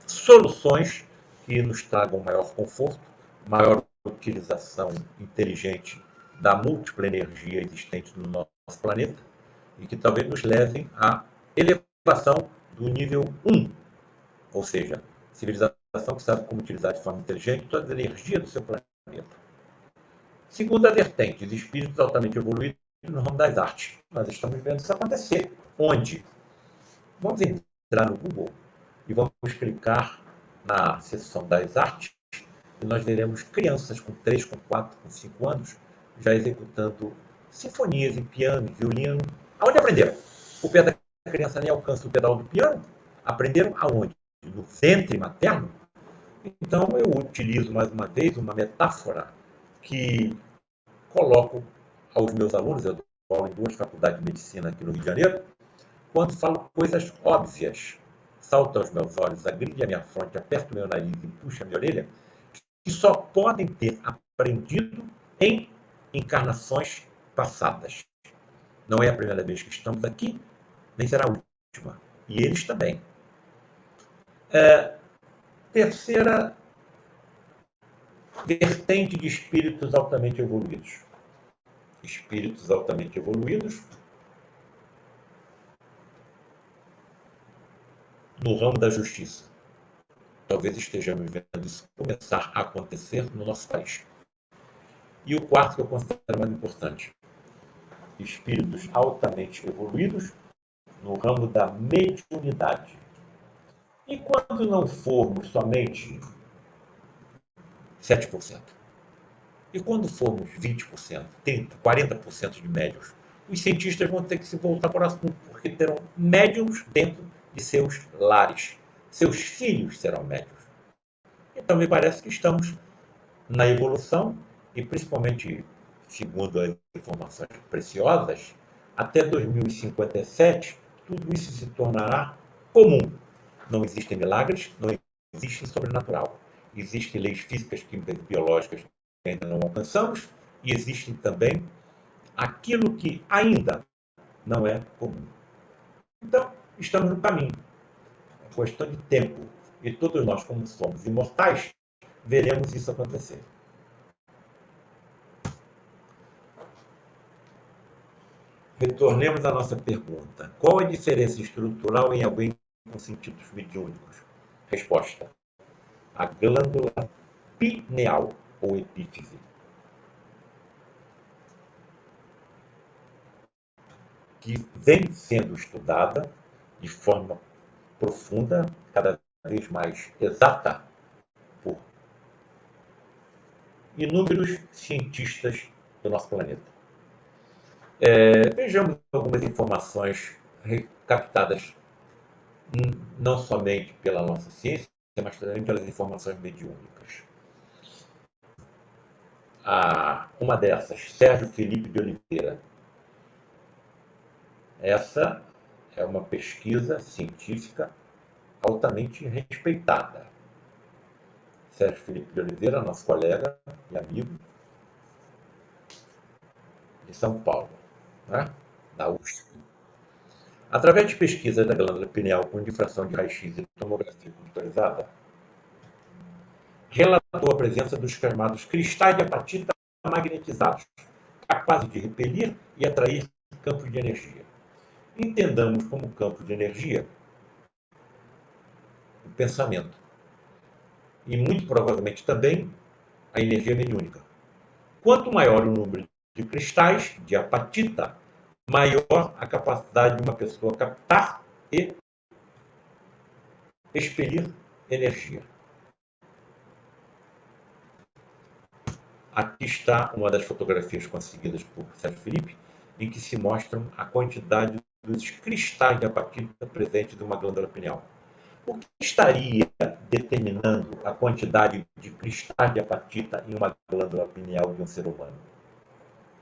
soluções que nos tragam maior conforto, maior utilização inteligente da múltipla energia existente no nosso planeta e que talvez nos levem à elevação do nível 1, ou seja, civilização que sabe como utilizar de forma inteligente toda a energia do seu planeta. Segunda vertente, os espíritos altamente evoluídos no ramo das artes. Nós estamos vendo isso acontecer. Onde? Vamos entrar no Google e vamos clicar na seção das artes e nós veremos crianças com 3, com 4, com 5 anos já executando sinfonias em piano, violino. Aonde aprenderam? O pé da criança nem alcança o pedal do piano. Aprenderam aonde? No ventre materno? Então eu utilizo mais uma vez uma metáfora que coloco aos meus alunos, eu dou aula em 2 faculdades de medicina aqui no Rio de Janeiro, quando falo coisas óbvias, salta aos meus olhos, agrilha a minha fronte, aperta o meu nariz e puxa a minha orelha, que só podem ter aprendido em encarnações passadas. Não é a primeira vez que estamos aqui, nem será a última. E eles também. Terceira vertente de espíritos altamente evoluídos. Espíritos altamente evoluídos no ramo da justiça. Talvez estejamos vendo isso começar a acontecer no nosso país. E o quarto que eu considero mais importante, espíritos altamente evoluídos no ramo da mediunidade. E quando não formos somente 7%? E quando formos 20%, 30%, 40% de médiuns? Os cientistas vão ter que se voltar para o assunto, porque terão médiuns dentro de seus lares. Seus filhos serão médiuns. Então, me parece que estamos na evolução e, principalmente, segundo as informações preciosas, até 2057, tudo isso se tornará comum. Não existem milagres, não existe sobrenatural. Existem leis físicas, químicas e biológicas que ainda não alcançamos e existem também aquilo que ainda não é comum. Então, estamos no caminho. É questão de tempo. E todos nós, como somos imortais, veremos isso acontecer. Retornemos à nossa pergunta. Qual a diferença estrutural em alguém com sentidos mediúnicos? Resposta: a glândula pineal ou epífise, que vem sendo estudada de forma profunda, cada vez mais exata, por inúmeros cientistas do nosso planeta. Vejamos algumas informações captadas não somente pela nossa ciência, mas também pelas informações mediúnicas. Uma dessas, Sérgio Felipe de Oliveira. Essa é uma pesquisa científica altamente respeitada. Sérgio Felipe de Oliveira, nosso colega e amigo de São Paulo, né? Da USP. Através de pesquisa da glândula pineal com difração de raio-x e tomografia computadorizada, relatou a presença dos chamados cristais de apatita magnetizados, capazes de repelir e atrair campos de energia. Entendamos como campo de energia o pensamento e, muito provavelmente, também a energia mediúnica. Quanto maior o número de cristais de apatita, maior a capacidade de uma pessoa captar e expelir energia. Aqui está uma das fotografias conseguidas por Sérgio Felipe, em que se mostram a quantidade dos cristais de apatita presentes em uma glândula pineal. O que estaria determinando a quantidade de cristais de apatita em uma glândula pineal de um ser humano?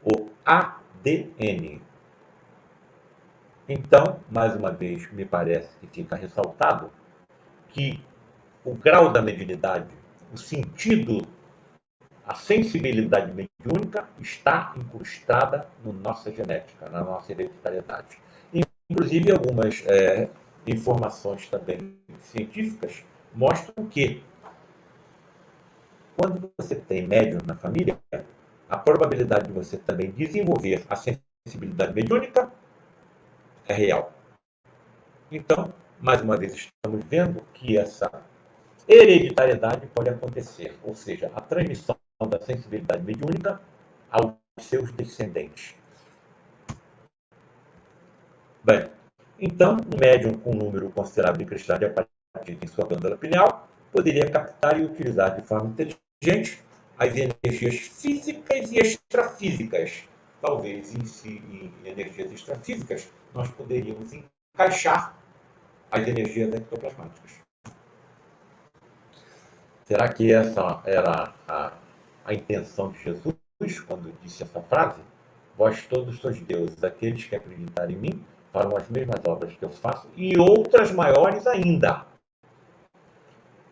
O ADN. Então, mais uma vez, me parece que fica ressaltado que o grau da mediunidade, o sentido, a sensibilidade mediúnica está incrustada na nossa genética, na nossa hereditariedade. Inclusive, algumas informações também científicas mostram que, quando você tem médium na família, a probabilidade de você também desenvolver a sensibilidade mediúnica é real. Então, mais uma vez, estamos vendo que essa hereditariedade pode acontecer, ou seja, a transmissão da sensibilidade mediúnica aos seus descendentes. Bem, então, um médium com um número considerável de cristais de apatita em sua glândula pineal poderia captar e utilizar de forma inteligente as energias físicas e extrafísicas. Talvez em energias extrafísicas nós poderíamos encaixar as energias ectoplasmáticas. Será que essa era a intenção de Jesus quando disse essa frase? Vós todos sois deuses, aqueles que acreditarem em mim farão as mesmas obras que eu faço e outras maiores ainda.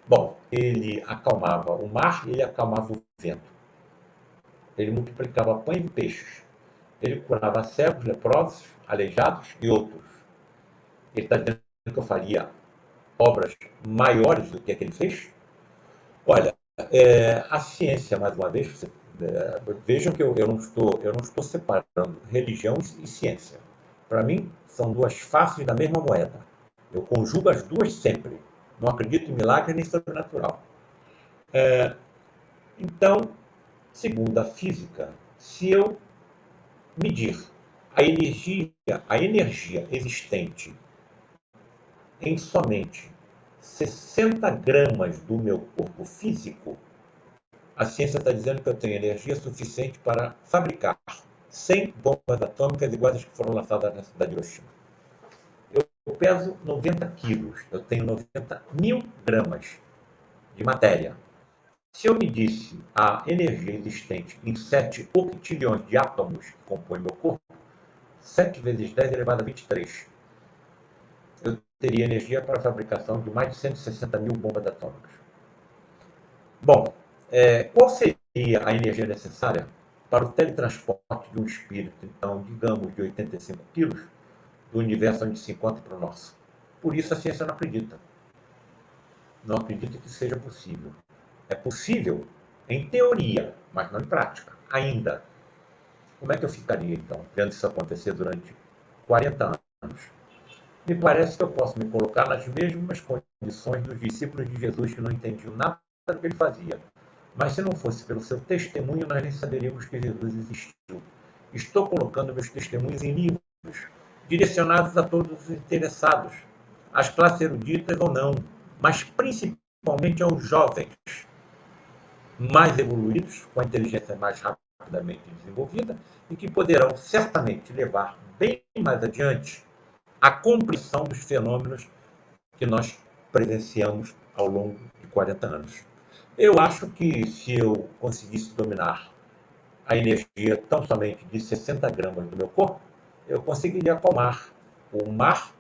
Bom, ele acalmava o mar e ele acalmava o vento. Ele multiplicava pães e peixes. Ele curava cegos, leprosos, aleijados e outros. Ele está dizendo que eu faria obras maiores do que a que ele fez? Olha, a ciência, mais uma vez, vejam que eu não estou separando religião e ciência. Para mim, são duas faces da mesma moeda. Eu conjugo as duas sempre. Não acredito em milagre nem sobrenatural. Então, segundo a física, se eu medir a energia existente em somente 60 gramas do meu corpo físico, a ciência está dizendo que eu tenho energia suficiente para fabricar 100 bombas atômicas iguais às que foram lançadas na cidade de Hiroshima. Eu peso 90 quilos, eu tenho 90.000 gramas de matéria. Se eu medisse a energia existente em 7 octilhões de átomos que compõem meu corpo, 7 vezes 10 elevado a 23, eu teria energia para a fabricação de mais de 160.000 bombas atômicas. Bom, qual seria a energia necessária para o teletransporte de um espírito, então, digamos, de 85 quilos, do universo onde se encontra para o nosso? Por isso a ciência não acredita. Não acredita que seja possível. É possível em teoria, mas não em prática, ainda. Como é que eu ficaria, então, vendo isso acontecer durante 40 anos? Me parece que eu posso me colocar nas mesmas condições dos discípulos de Jesus que não entendiam nada do que ele fazia. Mas se não fosse pelo seu testemunho, nós nem saberíamos que Jesus existiu. Estou colocando meus testemunhos em livros, direcionados a todos os interessados, às classes eruditas ou não, mas principalmente aos jovens, mais evoluídos, com a inteligência mais rapidamente desenvolvida, e que poderão certamente levar bem mais adiante a compreensão dos fenômenos que nós presenciamos ao longo de 40 anos. Eu acho que se eu conseguisse dominar a energia tão somente de 60 gramas do meu corpo, eu conseguiria acalmar o mar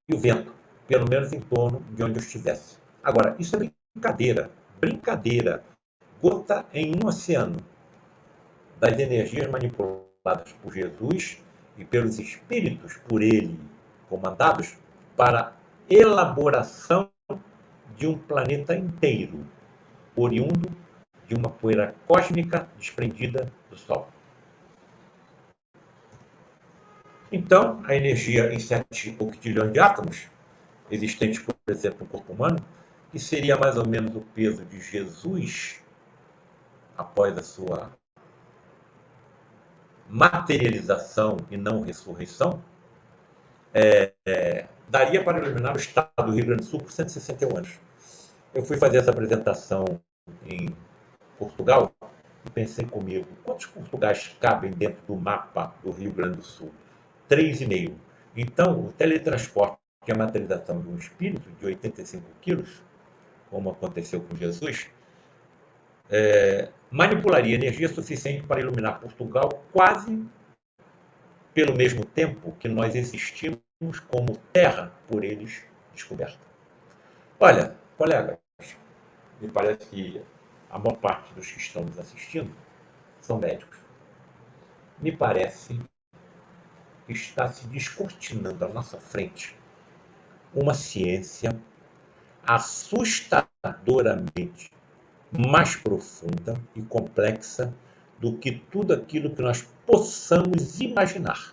e o vento, pelo menos em torno de onde eu estivesse. Agora, isso é brincadeira, gota em um oceano das energias manipuladas por Jesus e pelos espíritos por ele comandados para elaboração de um planeta inteiro, oriundo de uma poeira cósmica desprendida do Sol. Então, a energia em 7 octilhões de átomos, existentes, por exemplo, no corpo humano, que seria mais ou menos o peso de Jesus após a sua materialização e não ressurreição, daria para iluminar o estado do Rio Grande do Sul por 161 anos. Eu fui fazer essa apresentação em Portugal e pensei comigo, quantos Portugais cabem dentro do mapa do Rio Grande do Sul? 3,5. Então, o teletransporte, que é a materialização de um espírito de 85 quilos, como aconteceu com Jesus, manipularia energia suficiente para iluminar Portugal quase pelo mesmo tempo que nós existimos como terra por eles descoberta. Olha, colegas, me parece que a maior parte dos que estão nos assistindo são médicos. Me parece que está se descortinando à nossa frente uma ciência assustadoramente mais profunda e complexa do que tudo aquilo que nós possamos imaginar.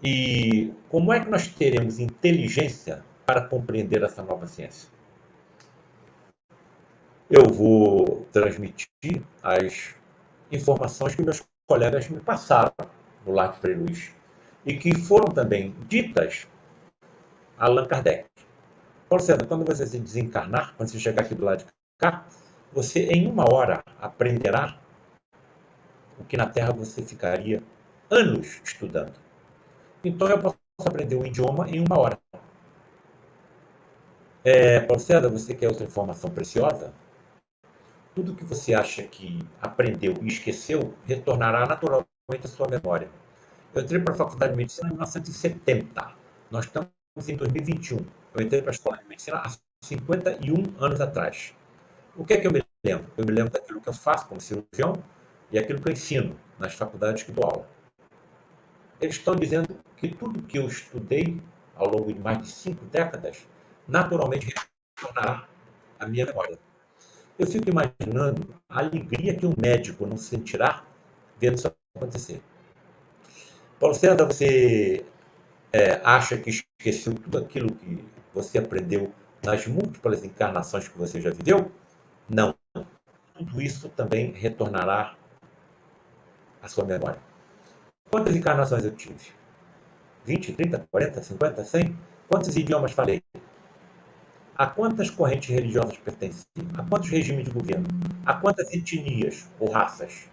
E como é que nós teremos inteligência para compreender essa nova ciência? Eu vou transmitir as informações que meus colegas me passaram no Lar de Frei Luiz e que foram também ditas a Allan Kardec. Paulo César, quando você se desencarnar, quando você chegar aqui do lado de cá, você em 1 hora aprenderá o que na Terra você ficaria anos estudando. Então eu posso aprender um idioma em 1 hora. Paulo César, você quer outra informação preciosa? Tudo que você acha que aprendeu e esqueceu retornará naturalmente à sua memória. Eu entrei para a Faculdade de Medicina em 1970. Nós estamos em 2021. Eu entrei para a Escola de Medicina há 51 anos atrás. O que é que eu me lembro? Eu me lembro daquilo que eu faço como cirurgião e aquilo que eu ensino nas faculdades que dou aula. Eles estão dizendo que tudo que eu estudei ao longo de mais de 5 décadas, naturalmente retornará à minha memória. Eu fico imaginando a alegria que um médico não sentirá vendo isso acontecer. Paulo César, você acha que esqueceu tudo aquilo que você aprendeu nas múltiplas encarnações que você já viveu? Não. Tudo isso também retornará à sua memória. Quantas encarnações eu tive? 20, 30, 40, 50, 100? Quantos idiomas falei? A quantas correntes religiosas pertenci? A quantos regimes de governo? A quantas etnias ou raças?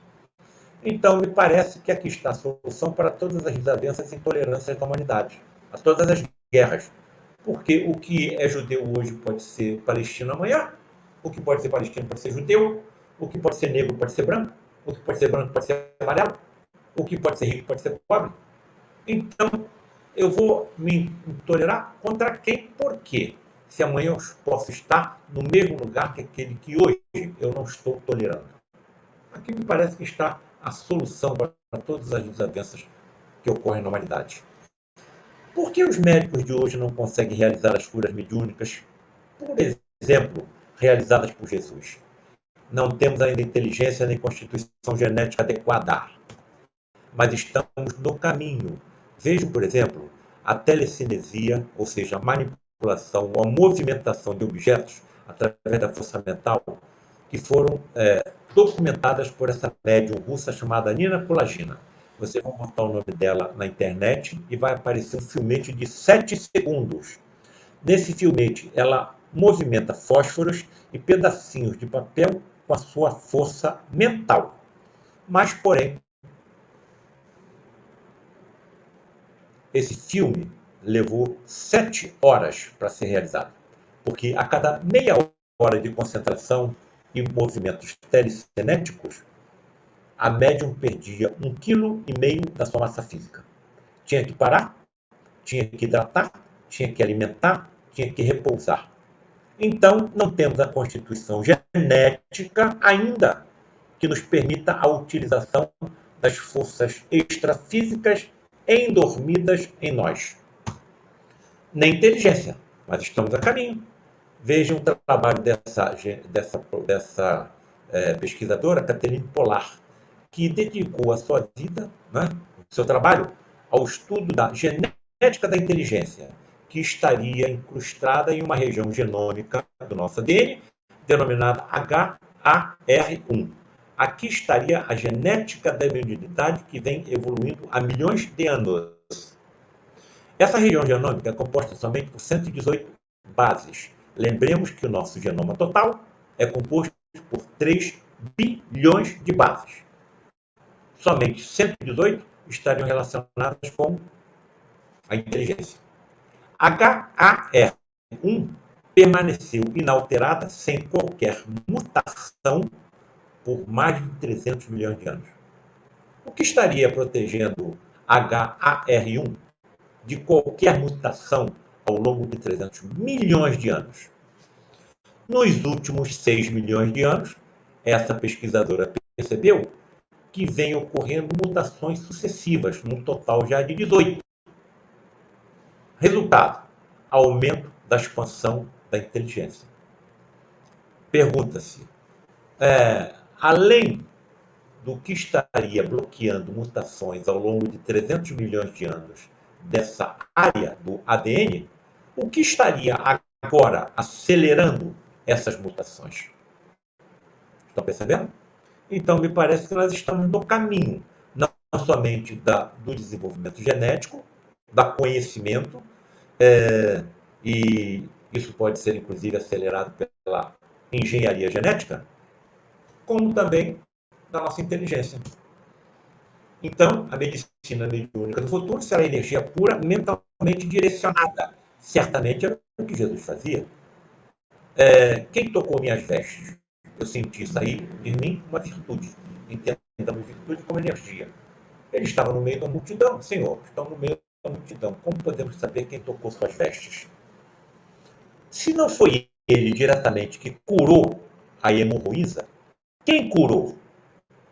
Então, me parece que aqui está a solução para todas as desavenças e intolerâncias da humanidade, a todas as guerras. Porque o que é judeu hoje pode ser palestino amanhã, o que pode ser palestino pode ser judeu, o que pode ser negro pode ser branco, o que pode ser branco pode ser amarelo, o que pode ser rico pode ser pobre. Então, eu vou me tolerar contra quem? Por quê? Se amanhã eu posso estar no mesmo lugar que aquele que hoje eu não estou tolerando. Aqui me parece que está a solução para todas as desavenças que ocorrem na humanidade. Por que os médicos de hoje não conseguem realizar as curas mediúnicas, por exemplo, realizadas por Jesus? Não temos ainda inteligência nem constituição genética adequada, mas estamos no caminho. Vejam, por exemplo, a telecinesia, ou seja, a manipulação ou a movimentação de objetos através da força mental, que foram documentadas por essa médium russa chamada Nina Kulagina. Vocês vão botar o nome dela na internet e vai aparecer um filmete de 7 segundos. Nesse filmete, ela movimenta fósforos e pedacinhos de papel com a sua força mental. Mas, porém, esse filme levou 7 horas para ser realizado, porque a cada meia hora de concentração e movimentos telecinéticos, a médium perdia 1,5 kg da sua massa física. Tinha que parar, tinha que hidratar, tinha que alimentar, tinha que repousar. Então, não temos a constituição genética ainda que nos permita a utilização das forças extrafísicas endormidas em nós. nem inteligência, mas estamos a caminho. Vejam o trabalho dessa pesquisadora, Catherine Pollard, que dedicou a sua vida, né, o seu trabalho, ao estudo da genética da inteligência, que estaria incrustada em uma região genômica do nosso ADN, denominada HAR1. Aqui estaria a genética da imunidade que vem evoluindo há milhões de anos. Essa região genômica é composta somente por 118 bases. Lembremos que o nosso genoma total é composto por 3 bilhões de bases. Somente 118 estariam relacionadas com a inteligência. HAR1 permaneceu inalterada sem qualquer mutação por mais de 300 milhões de anos. O que estaria protegendo HAR1 de qualquer mutação ao longo de 300 milhões de anos? Nos últimos 6 milhões de anos, essa pesquisadora percebeu que vem ocorrendo mutações sucessivas, num total já de 18. Resultado: aumento da expansão da inteligência. Pergunta-se, além do que estaria bloqueando mutações ao longo de 300 milhões de anos dessa área do ADN, o que estaria agora acelerando essas mutações? Estão percebendo? Então, me parece que nós estamos no caminho, não somente do desenvolvimento genético, do conhecimento, e isso pode ser, inclusive, acelerado pela engenharia genética, como também da nossa inteligência. Então, a medicina mediúnica do futuro será energia pura, mentalmente direcionada. Certamente era o que Jesus fazia. Quem tocou minhas vestes? Eu senti sair de mim uma virtude. Entendamos virtude como energia. Ele estava no meio da multidão. Senhor, estão no meio da multidão. Como podemos saber quem tocou suas vestes? Se não foi ele diretamente que curou a hemorroísa, quem curou?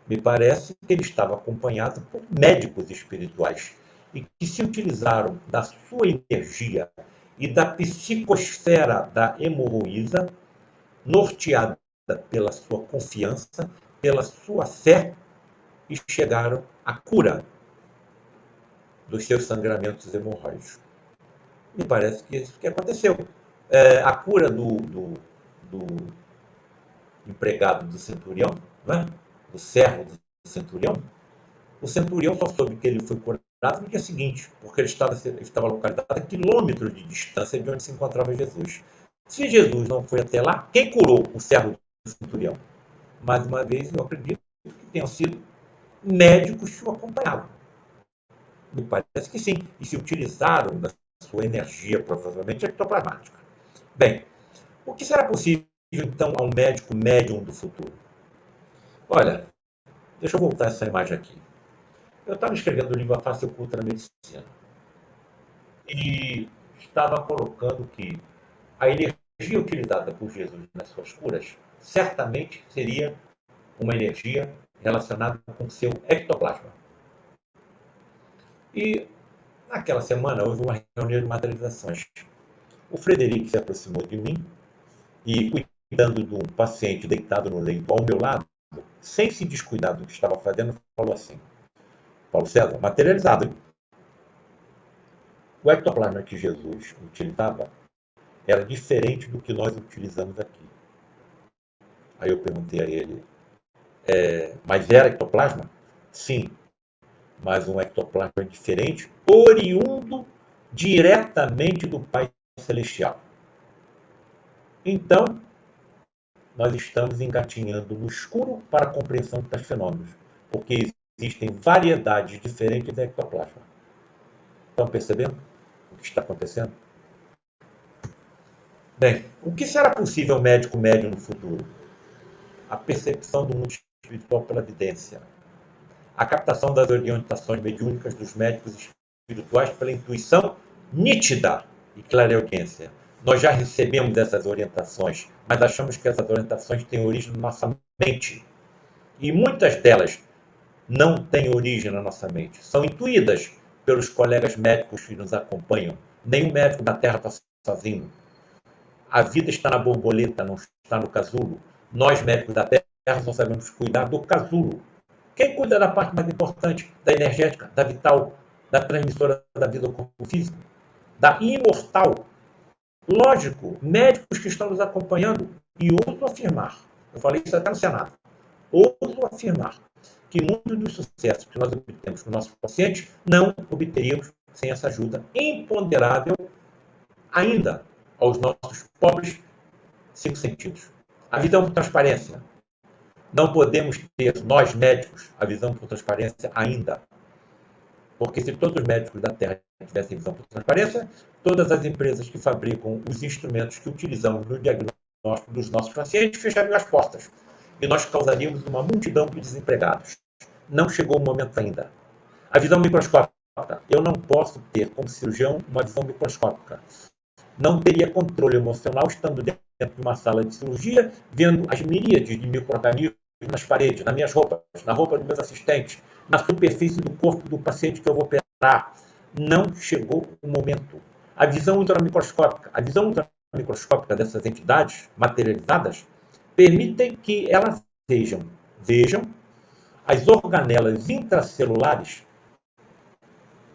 Me parece que ele estava acompanhado por médicos espirituais e que se utilizaram da sua energia e da psicosfera da hemorroísa, norteada pela sua confiança, pela sua fé, e chegaram à cura dos seus sangramentos hemorrágicos. Me parece que é isso que aconteceu. A cura do empregado do centurião, né? Do servo do centurião, o centurião só soube que ele foi curado no dia seguinte, porque ele estava localizado a quilômetros de distância de onde se encontrava Jesus. Se Jesus não foi até lá, quem curou o servo do centurião? Mais uma vez, eu acredito que tenham sido médicos que o acompanhavam. Me parece que sim, e se utilizaram da sua energia, provavelmente ectoplasmática. Bem, o que será possível, então, a um médico médium do futuro? Olha, deixa eu voltar essa imagem aqui. Eu estava escrevendo o livro A Face Oculta da Medicina e estava colocando que a energia utilizada por Jesus nas suas curas certamente seria uma energia relacionada com o seu ectoplasma. E naquela semana houve uma reunião de materializações. O Frederico se aproximou de mim e, cuidando de um paciente deitado no leito ao meu lado, sem se descuidar do que estava fazendo, falou assim: Paulo César, materializado, hein? O ectoplasma que Jesus utilizava era diferente do que nós utilizamos aqui. Aí eu perguntei a ele, mas era ectoplasma? Sim, mas um ectoplasma diferente, oriundo diretamente do Pai Celestial. Então, nós estamos engatinhando no escuro para a compreensão dos fenômenos, porque existem variedades diferentes de ectoplasma. Estão percebendo o que está acontecendo? Bem, o que será possível ao médico médium no futuro? A percepção do mundo espiritual pela vidência, a captação das orientações mediúnicas dos médicos espirituais pela intuição nítida e clareaudiência. Nós já recebemos essas orientações, mas achamos que essas orientações têm origem na nossa mente. E muitas delas não têm origem na nossa mente. São intuídas pelos colegas médicos que nos acompanham, Nenhum médico da Terra está sozinho. A vida está na borboleta, não está no casulo. Nós, médicos da Terra, só sabemos cuidar do casulo. Quem cuida da parte mais importante, da energética, da vital, da transmissora da vida ao corpo físico, da imortal? Lógico, médicos que estão nos acompanhando, e ouso afirmar, eu falei isso até no Senado, ouso afirmar que muitos dos sucessos que nós obtemos com nossos pacientes não obteríamos sem essa ajuda imponderável ainda aos nossos pobres 5 sentidos. A visão por transparência. Não podemos ter, nós médicos, a visão por transparência ainda. Porque se todos os médicos da Terra tivessem visão por transparência, todas as empresas que fabricam os instrumentos que utilizamos no diagnóstico dos nossos pacientes fechariam as portas. E nós causaríamos uma multidão de desempregados. Não chegou o momento ainda. A visão microscópica. Eu não posso ter, como cirurgião, uma visão microscópica. Não teria controle emocional estando dentro de uma sala de cirurgia, vendo as miríades de micro-organismos nas paredes, nas minhas roupas, na roupa dos meus assistentes, na superfície do corpo do paciente que eu vou operar. Não chegou o momento. A visão ultramicroscópica dessas entidades materializadas permitem que elas vejam as organelas intracelulares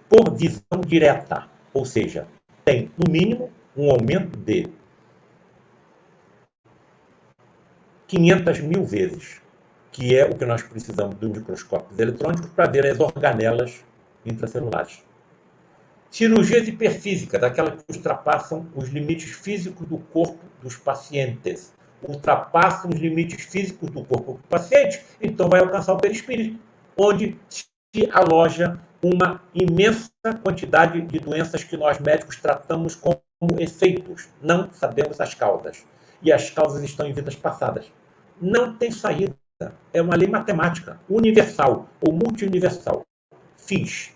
por visão direta, ou seja, tem, no mínimo, um aumento de 500.000 vezes, que é o que nós precisamos dos microscópios eletrônicos para ver as organelas intracelulares. Cirurgias hiperfísicas, daquelas que ultrapassam os limites físicos do corpo dos pacientes. Ultrapassam os limites físicos do corpo do paciente, então vai alcançar o perispírito, onde se aloja uma imensa quantidade de doenças que nós médicos tratamos como efeitos. Não sabemos as causas. E as causas estão em vidas passadas. Não tem saída. É uma lei matemática, universal ou multiuniversal. Fiz,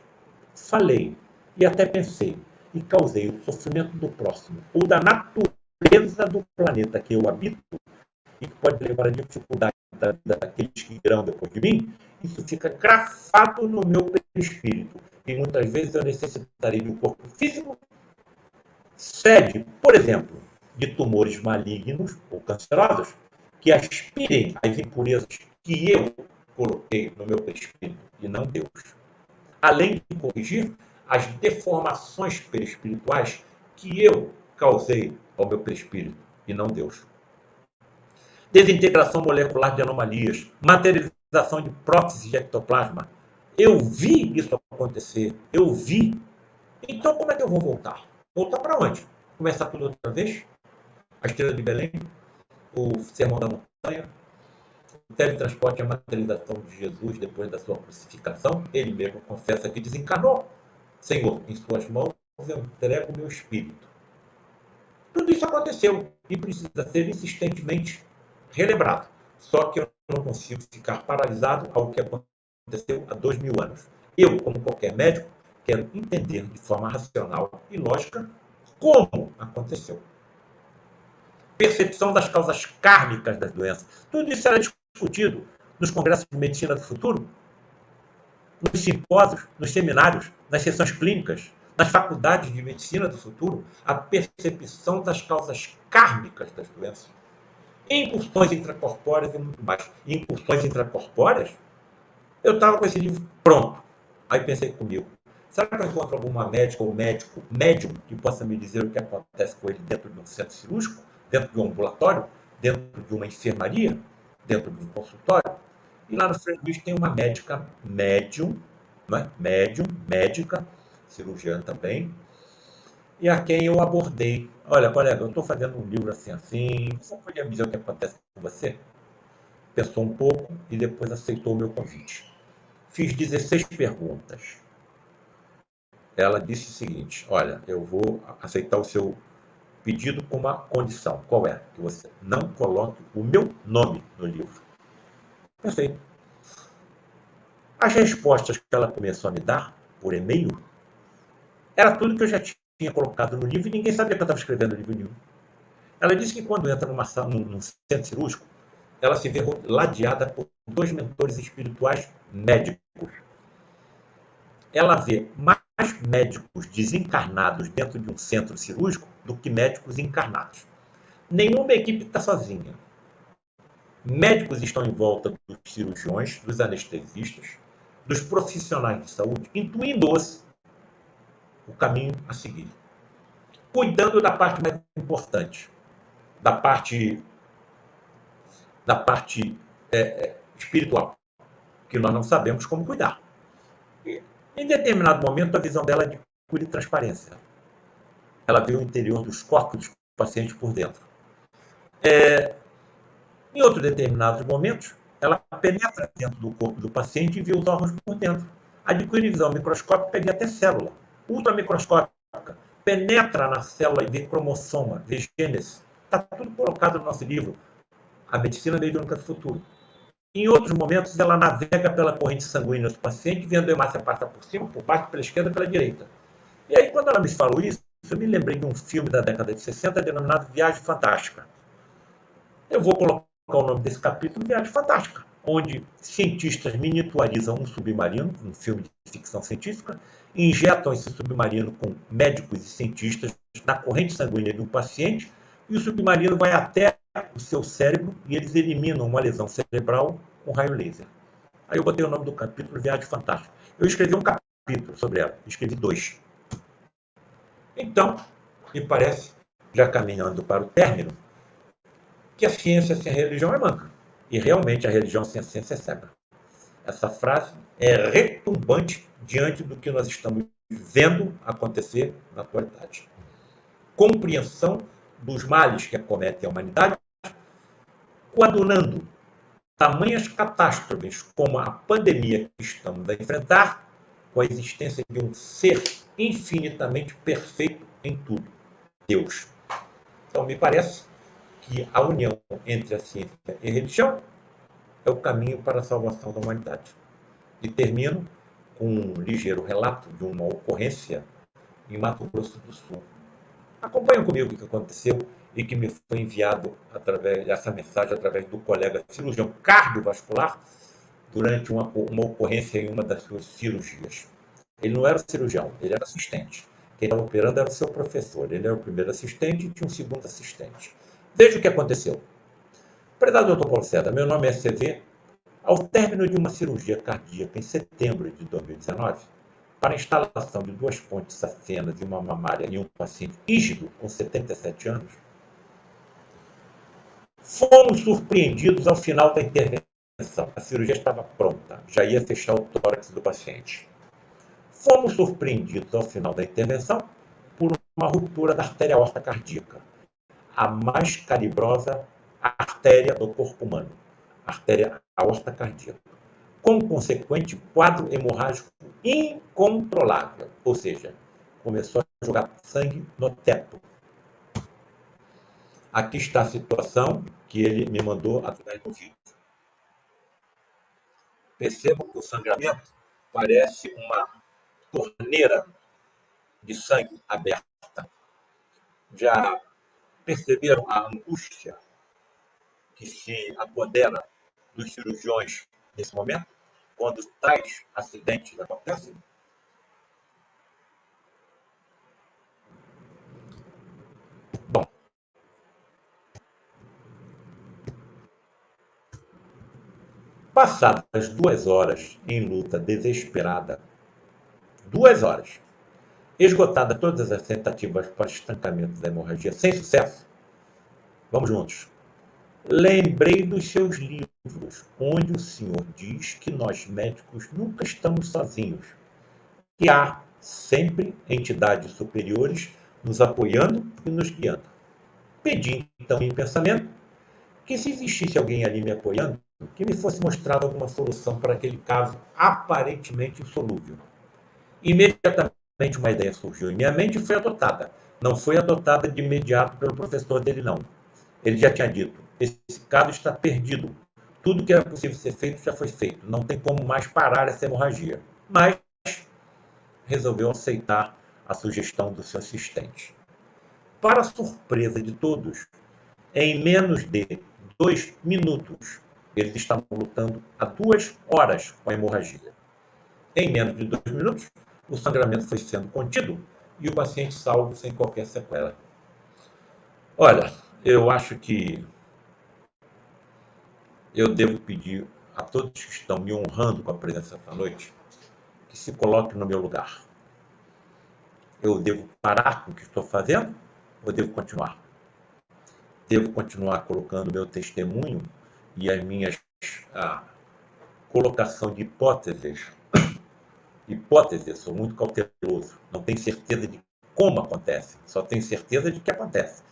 falei e até pensei e causei o sofrimento do próximo ou da natureza do planeta que eu habito e que pode levar à dificuldade da vida daqueles que irão depois de mim. Isso fica grafado no meu perispírito. E muitas vezes eu necessitarei de um corpo físico sede, por exemplo, de tumores malignos ou cancerosos que aspirem às impurezas que eu coloquei no meu perispírito e não Deus. Além de corrigir as deformações perispirituais que eu causei ao meu perispírito e não Deus. Desintegração molecular de anomalias, materialização de próteses de ectoplasma. Eu vi isso acontecer, eu vi. Então como é que eu vou voltar? Voltar para onde? Começar tudo outra vez? A Estrela de Belém, o Sermão da Montanha, o teletransporte e a materialização de Jesus depois da sua crucificação. Ele mesmo confessa que desencarnou. Senhor, em suas mãos eu entrego o meu espírito. Tudo isso aconteceu e precisa ser insistentemente relembrado. Só que eu não consigo ficar paralisado ao que aconteceu há 2000 anos. Eu, como qualquer médico, quero entender de forma racional e lógica como aconteceu. Percepção das causas kármicas das doenças. Tudo isso será discutido nos congressos de medicina do futuro, nos simpósios, nos seminários, nas sessões clínicas, nas faculdades de medicina do futuro, a percepção das causas kármicas das doenças. Incursões intracorpóreas e muito mais. Incursões intracorpóreas? Eu estava com esse livro pronto. Aí pensei comigo, será que eu encontro alguma médica ou médium que possa me dizer o que acontece com ele dentro de um centro cirúrgico, dentro de um ambulatório, dentro de uma enfermaria, dentro de um consultório? E lá no Frei Luiz tem uma médica médium, né? Médica, cirurgiã também, e a quem eu abordei. Olha, colega, eu estou fazendo um livro assim, você podia me dizer o que acontece com você? Pensou um pouco e depois aceitou o meu convite. Fiz 16 perguntas. Ela disse o seguinte, olha, eu vou aceitar o seu pedido com uma condição. Qual é? Que você não coloque o meu nome no livro. Perfeito. As respostas que ela começou a me dar por e-mail era tudo que eu já tinha colocado no livro e ninguém sabia que eu estava escrevendo livro nenhum. Ela disse que quando entra num centro cirúrgico, ela se vê ladeada por 2 mentores espirituais médicos. Ela vê mais médicos desencarnados dentro de um centro cirúrgico do que médicos encarnados. Nenhuma equipe está sozinha. Médicos estão em volta dos cirurgiões, dos anestesistas, dos profissionais de saúde, intuindo-os o caminho a seguir. Cuidando da parte mais importante, da parte espiritual, que nós não sabemos como cuidar. E, em determinado momento, a visão dela é de cura e transparência. Ela vê o interior dos corpos dos pacientes por dentro. Em outros determinados momentos, ela penetra dentro do corpo do paciente e vê os órgãos por dentro. Adquire visão microscópica e vê até célula. Ultramicroscópica. Penetra na célula e vê cromossoma, vê gênese. Está tudo colocado no nosso livro, A Medicina Mediúnica do Futuro. Em outros momentos, ela navega pela corrente sanguínea do paciente, vendo a hemácia passar por cima, por baixo, pela esquerda, pela direita. E aí, quando ela me falou isso, eu me lembrei de um filme da década de 60 denominado Viagem Fantástica. Eu vou colocar o nome desse capítulo, Viagem Fantástica, onde cientistas miniaturizam um submarino, um filme de ficção científica, injetam esse submarino com médicos e cientistas na corrente sanguínea de um paciente, e o submarino vai até o seu cérebro e eles eliminam uma lesão cerebral com raio laser. Aí eu botei o nome do capítulo Viagem Fantástica. Eu escrevi um capítulo sobre ela, escrevi 2. Então, me parece, já caminhando para o término, que a ciência sem a religião é manca. E realmente a religião sem a ciência é cega. Essa frase é retumbante diante do que nós estamos vendo acontecer na atualidade. Compreensão dos males que acometem a humanidade, coadunando tamanhas catástrofes como a pandemia que estamos a enfrentar com a existência de um ser infinitamente perfeito em tudo, Deus. Então, me parece que a união entre a ciência e a religião é o caminho para a salvação da humanidade. E termino com um ligeiro relato de uma ocorrência em Mato Grosso do Sul. Acompanhem comigo o que aconteceu e que me foi enviado essa mensagem através do colega cirurgião cardiovascular durante uma ocorrência em uma das suas cirurgias. Ele não era o cirurgião, ele era assistente. Quem estava operando era o seu professor. Ele era o primeiro assistente e tinha um segundo assistente. Veja o que aconteceu. Prezado Dr. Paulo César, meu nome é CV. Ao término de uma cirurgia cardíaca em setembro de 2019, para a instalação de 2 pontes acenas e uma mamária em um paciente rígido com 77 anos, fomos surpreendidos ao final da intervenção. A cirurgia estava pronta, já ia fechar o tórax do paciente. Fomos surpreendidos ao final da intervenção por uma ruptura da artéria aorta cardíaca, a mais calibrosa artéria do corpo humano, a artéria aorta cardíaca, com consequente quadro hemorrágico incontrolável, ou seja, começou a jogar sangue no teto. Aqui está a situação que ele me mandou através do vídeo. Percebam que o sangramento parece uma torneira de sangue aberta. Já perceberam a angústia que se apodera dos cirurgiões nesse momento, quando tais acidentes acontecem? Bom, passadas 2 horas em luta desesperada, 2 horas, esgotadas todas as tentativas para estancamento da hemorragia, sem sucesso, vamos juntos. Lembrei dos seus livros, onde o senhor diz que nós médicos nunca estamos sozinhos, que há sempre entidades superiores nos apoiando e nos guiando. Pedi, então, em pensamento, que se existisse alguém ali me apoiando, que me fosse mostrada alguma solução para aquele caso aparentemente insolúvel. Imediatamente uma ideia surgiu em minha mente e foi adotada. Não foi adotada de imediato pelo professor dele, não. Ele já tinha dito, esse caso está perdido. Tudo que era possível ser feito já foi feito. Não tem como mais parar essa hemorragia. Mas resolveu aceitar a sugestão do seu assistente. Para surpresa de todos, em menos de 2 minutos, eles estavam lutando há 2 horas com a hemorragia. Em menos de 2 minutos, o sangramento foi sendo contido e o paciente salvo sem qualquer sequela. Olha, eu acho que eu devo pedir a todos que estão me honrando com a presença esta noite que se coloquem no meu lugar. Eu devo parar com o que estou fazendo ou devo continuar? Devo continuar colocando meu testemunho e as minhas colocação de hipóteses. Hipóteses, sou muito cauteloso. Não tenho certeza de como acontece, só tenho certeza de que acontece.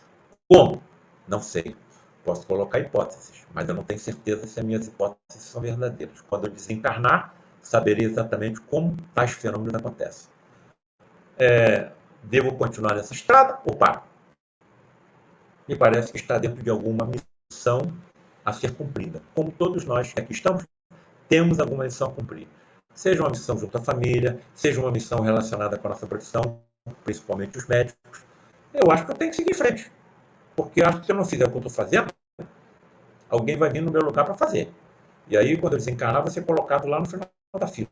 Como? Não sei. Posso colocar hipóteses, mas eu não tenho certeza se as minhas hipóteses são verdadeiras. Quando eu desencarnar, saberei exatamente como tais fenômenos acontecem. Devo continuar nessa estrada ou paro? Me parece que está dentro de alguma missão a ser cumprida. Como todos nós que aqui estamos, temos alguma missão a cumprir. Seja uma missão junto à família, seja uma missão relacionada com a nossa profissão, principalmente os médicos. Eu acho que eu tenho que seguir em frente. Porque eu acho que se eu não fizer o que eu estou fazendo, alguém vai vir no meu lugar para fazer. E aí, quando eu desencarnar, vou ser colocado lá no final da fila.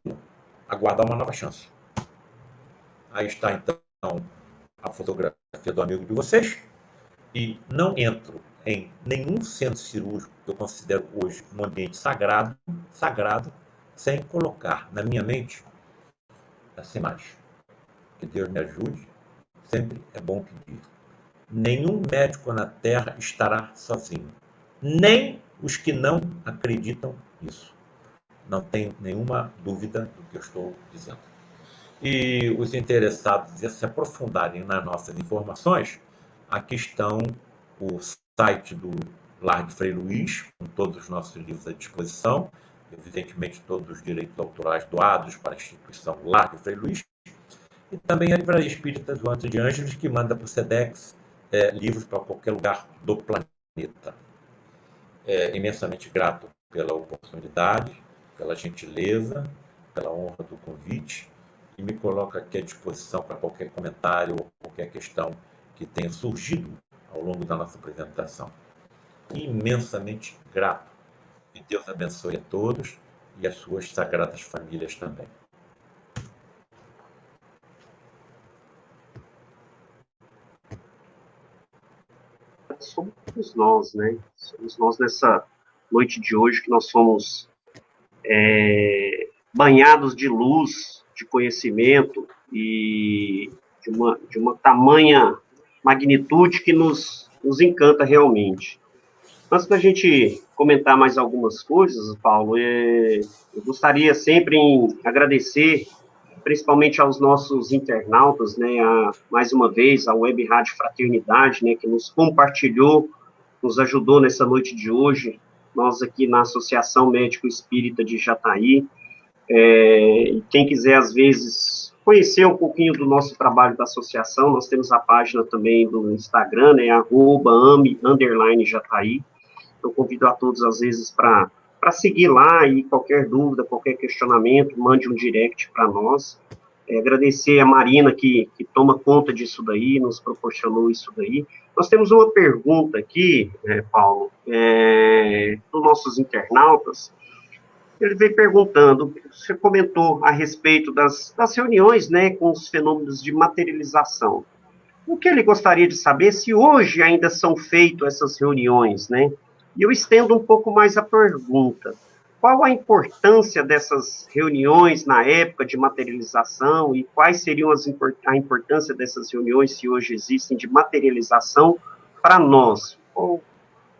Aguardar uma nova chance. Aí está, então, a fotografia do amigo de vocês. E não entro em nenhum centro cirúrgico que eu considero hoje um ambiente sagrado, sem colocar na minha mente essa imagem. Que Deus me ajude, sempre é bom pedir. Nenhum médico na Terra estará sozinho. Nem os que não acreditam nisso. Não tenho nenhuma dúvida do que eu estou dizendo. E os interessados em se aprofundarem nas nossas informações, aqui estão o site do Lar de Frei Luís, com todos os nossos livros à disposição, evidentemente todos os direitos autorais doados para a instituição Lar de Frei Luís, e também a Livraria Espírita do Antônio de Ângeles, que manda para o SEDEX livros para qualquer lugar do planeta. Imensamente grato pela oportunidade, pela gentileza, pela honra do convite, e me coloco aqui à disposição para qualquer comentário ou qualquer questão que tenha surgido ao longo da nossa apresentação. Imensamente grato. E Deus abençoe a todos e as suas sagradas famílias também. Somos nós, né? Somos nós nessa noite de hoje que nós somos banhados de luz, de conhecimento e de uma tamanha magnitude que nos encanta realmente. Antes da gente comentar mais algumas coisas, Paulo, eu gostaria sempre em agradecer, principalmente aos nossos internautas, né, mais uma vez, a Web Rádio Fraternidade, né, que nos compartilhou, nos ajudou nessa noite de hoje, nós aqui na Associação Médico Espírita de Jataí, quem quiser, às vezes, conhecer um pouquinho do nosso trabalho da associação, nós temos a página também do Instagram, né, @ame_jataí. Eu convido a todos, às vezes, para seguir lá e qualquer dúvida, qualquer questionamento, mande um direct para nós. Agradecer a Marina que toma conta disso daí, nos proporcionou isso daí. Nós temos uma pergunta aqui, Paulo, dos nossos internautas. Ele veio perguntando, você comentou a respeito das reuniões, né, com os fenômenos de materialização. O que ele gostaria de saber se hoje ainda são feitas essas reuniões, né? E eu estendo um pouco mais a pergunta. Qual a importância dessas reuniões na época de materialização e quais seriam a importância dessas reuniões, se hoje existem, de materialização para nós?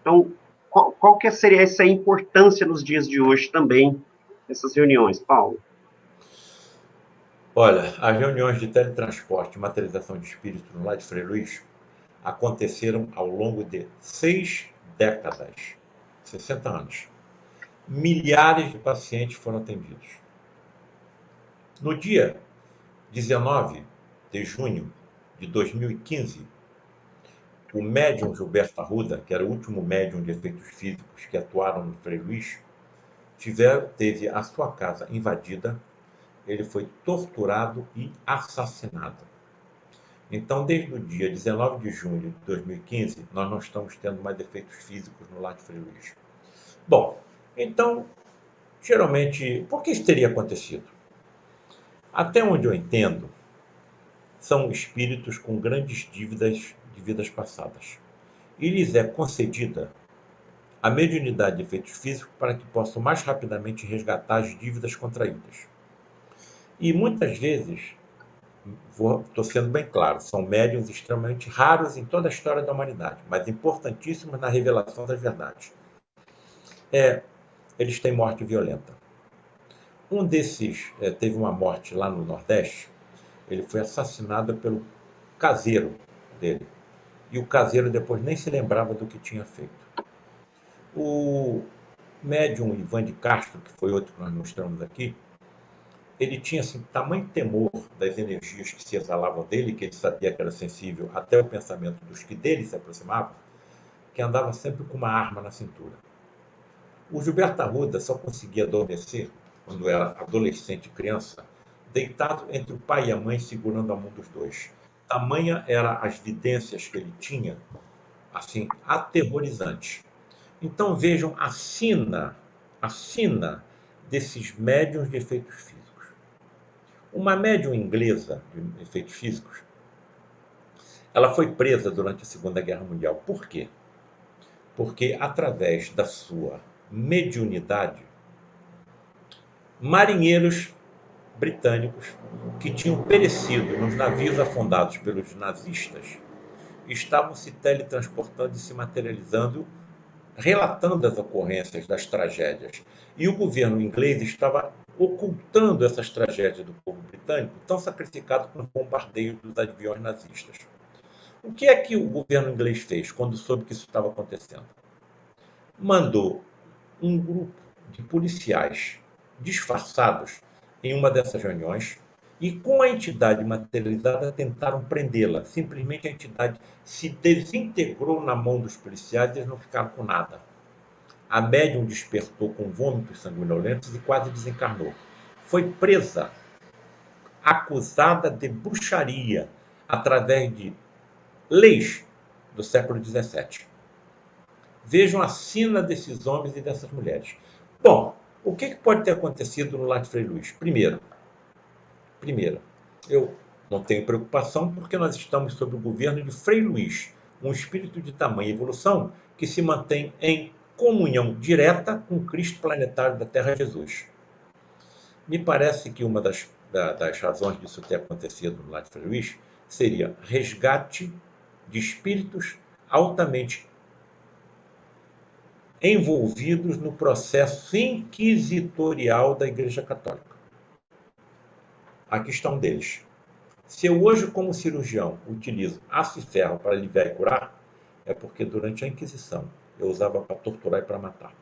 Então, qual que seria essa importância nos dias de hoje também, dessas reuniões, Paulo? Olha, as reuniões de teletransporte e materialização de espírito no Lar de Frei Luís aconteceram ao longo de 6 décadas, 60 anos. Milhares de pacientes foram atendidos. No dia 19 de junho de 2015, o médium Gilberto Arruda, que era o último médium de efeitos físicos que atuaram no Frei Luís, teve a sua casa invadida, ele foi torturado e assassinado. Então, desde o dia 19 de junho de 2015, nós não estamos tendo mais efeitos físicos no Lar de Frei Luís. Bom, então, geralmente, por que isso teria acontecido? Até onde eu entendo, são espíritos com grandes dívidas de vidas passadas. E lhes é concedida a mediunidade de efeitos físicos para que possam mais rapidamente resgatar as dívidas contraídas. E muitas vezes, estou sendo bem claro, são médiuns extremamente raros em toda a história da humanidade, mas importantíssimos na revelação das verdades. Eles têm morte violenta. Um desses teve uma morte lá no Nordeste. Ele foi assassinado pelo caseiro dele. E o caseiro depois nem se lembrava do que tinha feito. O médium Ivan de Castro, que foi outro que nós mostramos aqui, ele tinha assim, tamanho temor das energias que se exalavam dele, que ele sabia que era sensível até o pensamento dos que dele se aproximavam, que andava sempre com uma arma na cintura. O Gilberto Arruda só conseguia adormecer, quando era adolescente e criança, deitado entre o pai e a mãe, segurando a mão dos dois. Tamanha eram as vidências que ele tinha, assim, aterrorizantes. Então vejam a sina desses médiuns de efeitos físicos. Uma médium inglesa de efeitos físicos, ela foi presa durante a Segunda Guerra Mundial. Por quê? Porque através da sua mediunidade, marinheiros britânicos que tinham perecido nos navios afundados pelos nazistas estavam se teletransportando e se materializando, relatando as ocorrências das tragédias. E o governo inglês estava ocultando essas tragédias do povo britânico, tão sacrificado com os bombardeios dos aviões nazistas. O que é que o governo inglês fez quando soube que isso estava acontecendo? Mandou um grupo de policiais disfarçados em uma dessas reuniões e, com a entidade materializada, tentaram prendê-la. Simplesmente a entidade se desintegrou na mão dos policiais e eles não ficaram com nada. A médium despertou com vômitos sanguinolentos e quase desencarnou. Foi presa, acusada de bruxaria, através de leis do século XVII. Vejam a sina desses homens e dessas mulheres. Bom, o que pode ter acontecido no lar de Frei Luís? Primeiro, eu não tenho preocupação porque nós estamos sob o governo de Frei Luís, um espírito de tamanha evolução que se mantém em comunhão direta com o Cristo planetário da Terra, Jesus. Me parece que uma das razões disso ter acontecido no lar de Frei Luís seria resgate de espíritos altamente envolvidos no processo inquisitorial da Igreja Católica. Aqui está um deles. Se eu hoje, como cirurgião, utilizo aço e ferro para aliviar e curar, é porque durante a Inquisição eu usava para torturar e para matar.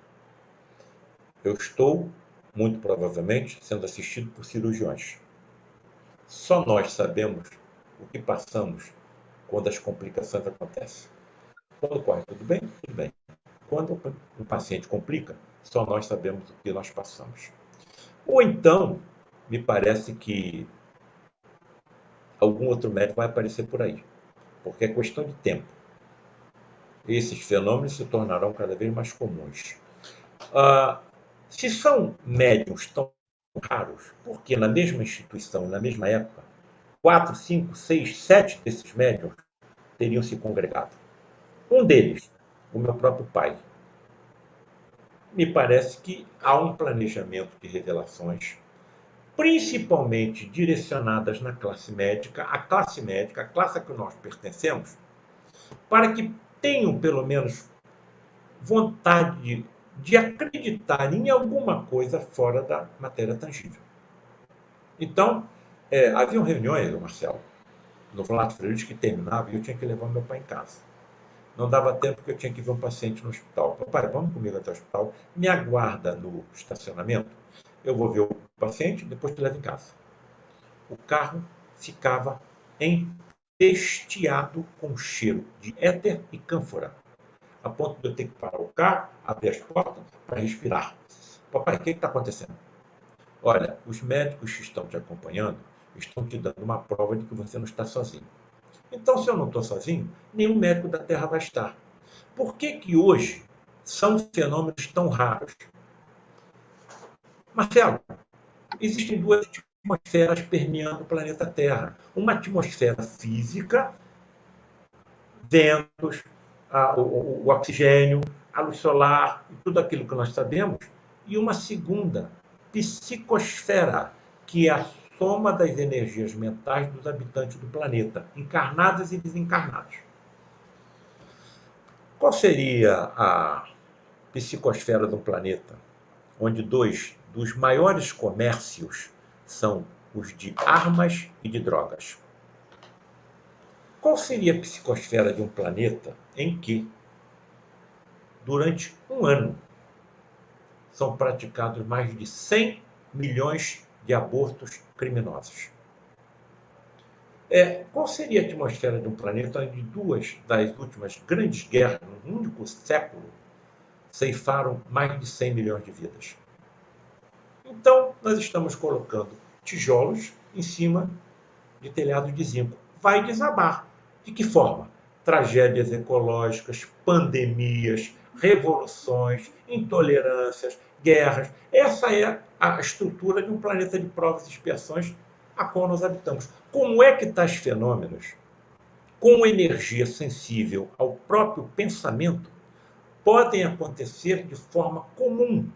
Eu estou, muito provavelmente, sendo assistido por cirurgiões. Só nós sabemos o que passamos quando as complicações acontecem. Quando corre tudo bem, tudo bem. Quando o paciente complica, só nós sabemos o que nós passamos. Ou então, me parece que algum outro médico vai aparecer por aí, porque é questão de tempo. Esses fenômenos se tornarão cada vez mais comuns. Se são médiuns tão raros, por que na mesma instituição, na mesma época, 4, 5, 6, 7 desses médiuns teriam se congregado? Um deles, o meu próprio pai. Me parece que há um planejamento de revelações, principalmente direcionadas na classe médica, a classe a que nós pertencemos, para que tenham, pelo menos, vontade de acreditar em alguma coisa fora da matéria tangível. Então, haviam reuniões, Marcelo, no lar de Frei Luís, que terminava e eu tinha que levar meu pai em casa. Não dava tempo porque eu tinha que ver um paciente no hospital. Papai, vamos comigo até o hospital, me aguarda no estacionamento, eu vou ver o paciente, depois te levo em casa. O carro ficava empesteado com cheiro de éter e cânfora, a ponto de eu ter que parar o carro, abrir as portas para respirar. Papai, o que está acontecendo? Olha, os médicos que estão te acompanhando estão te dando uma prova de que você não está sozinho. Então, se eu não estou sozinho, nenhum médico da Terra vai estar. Por que hoje são fenômenos tão raros? Marcelo, existem duas atmosferas permeando o planeta Terra. Uma atmosfera física, ventos, o oxigênio, a luz solar, tudo aquilo que nós sabemos, e uma segunda, psicosfera, que é a soma das energias mentais dos habitantes do planeta, encarnados e desencarnados. Qual seria a psicosfera do planeta, onde dois dos maiores comércios são os de armas e de drogas? Qual seria a psicosfera de um planeta em que, durante um ano, são praticados mais de 100 milhões de abortos criminosos? Qual seria a atmosfera de um planeta onde duas das últimas grandes guerras, num único século, ceifaram mais de 100 milhões de vidas? Então, nós estamos colocando tijolos em cima de telhados de zinco. Vai desabar. De que forma? Tragédias ecológicas, pandemias, revoluções, intolerâncias, guerras. Essa é a estrutura de um planeta de provas e expiações a qual nós habitamos. Como é que tais fenômenos, com energia sensível ao próprio pensamento, podem acontecer de forma comum,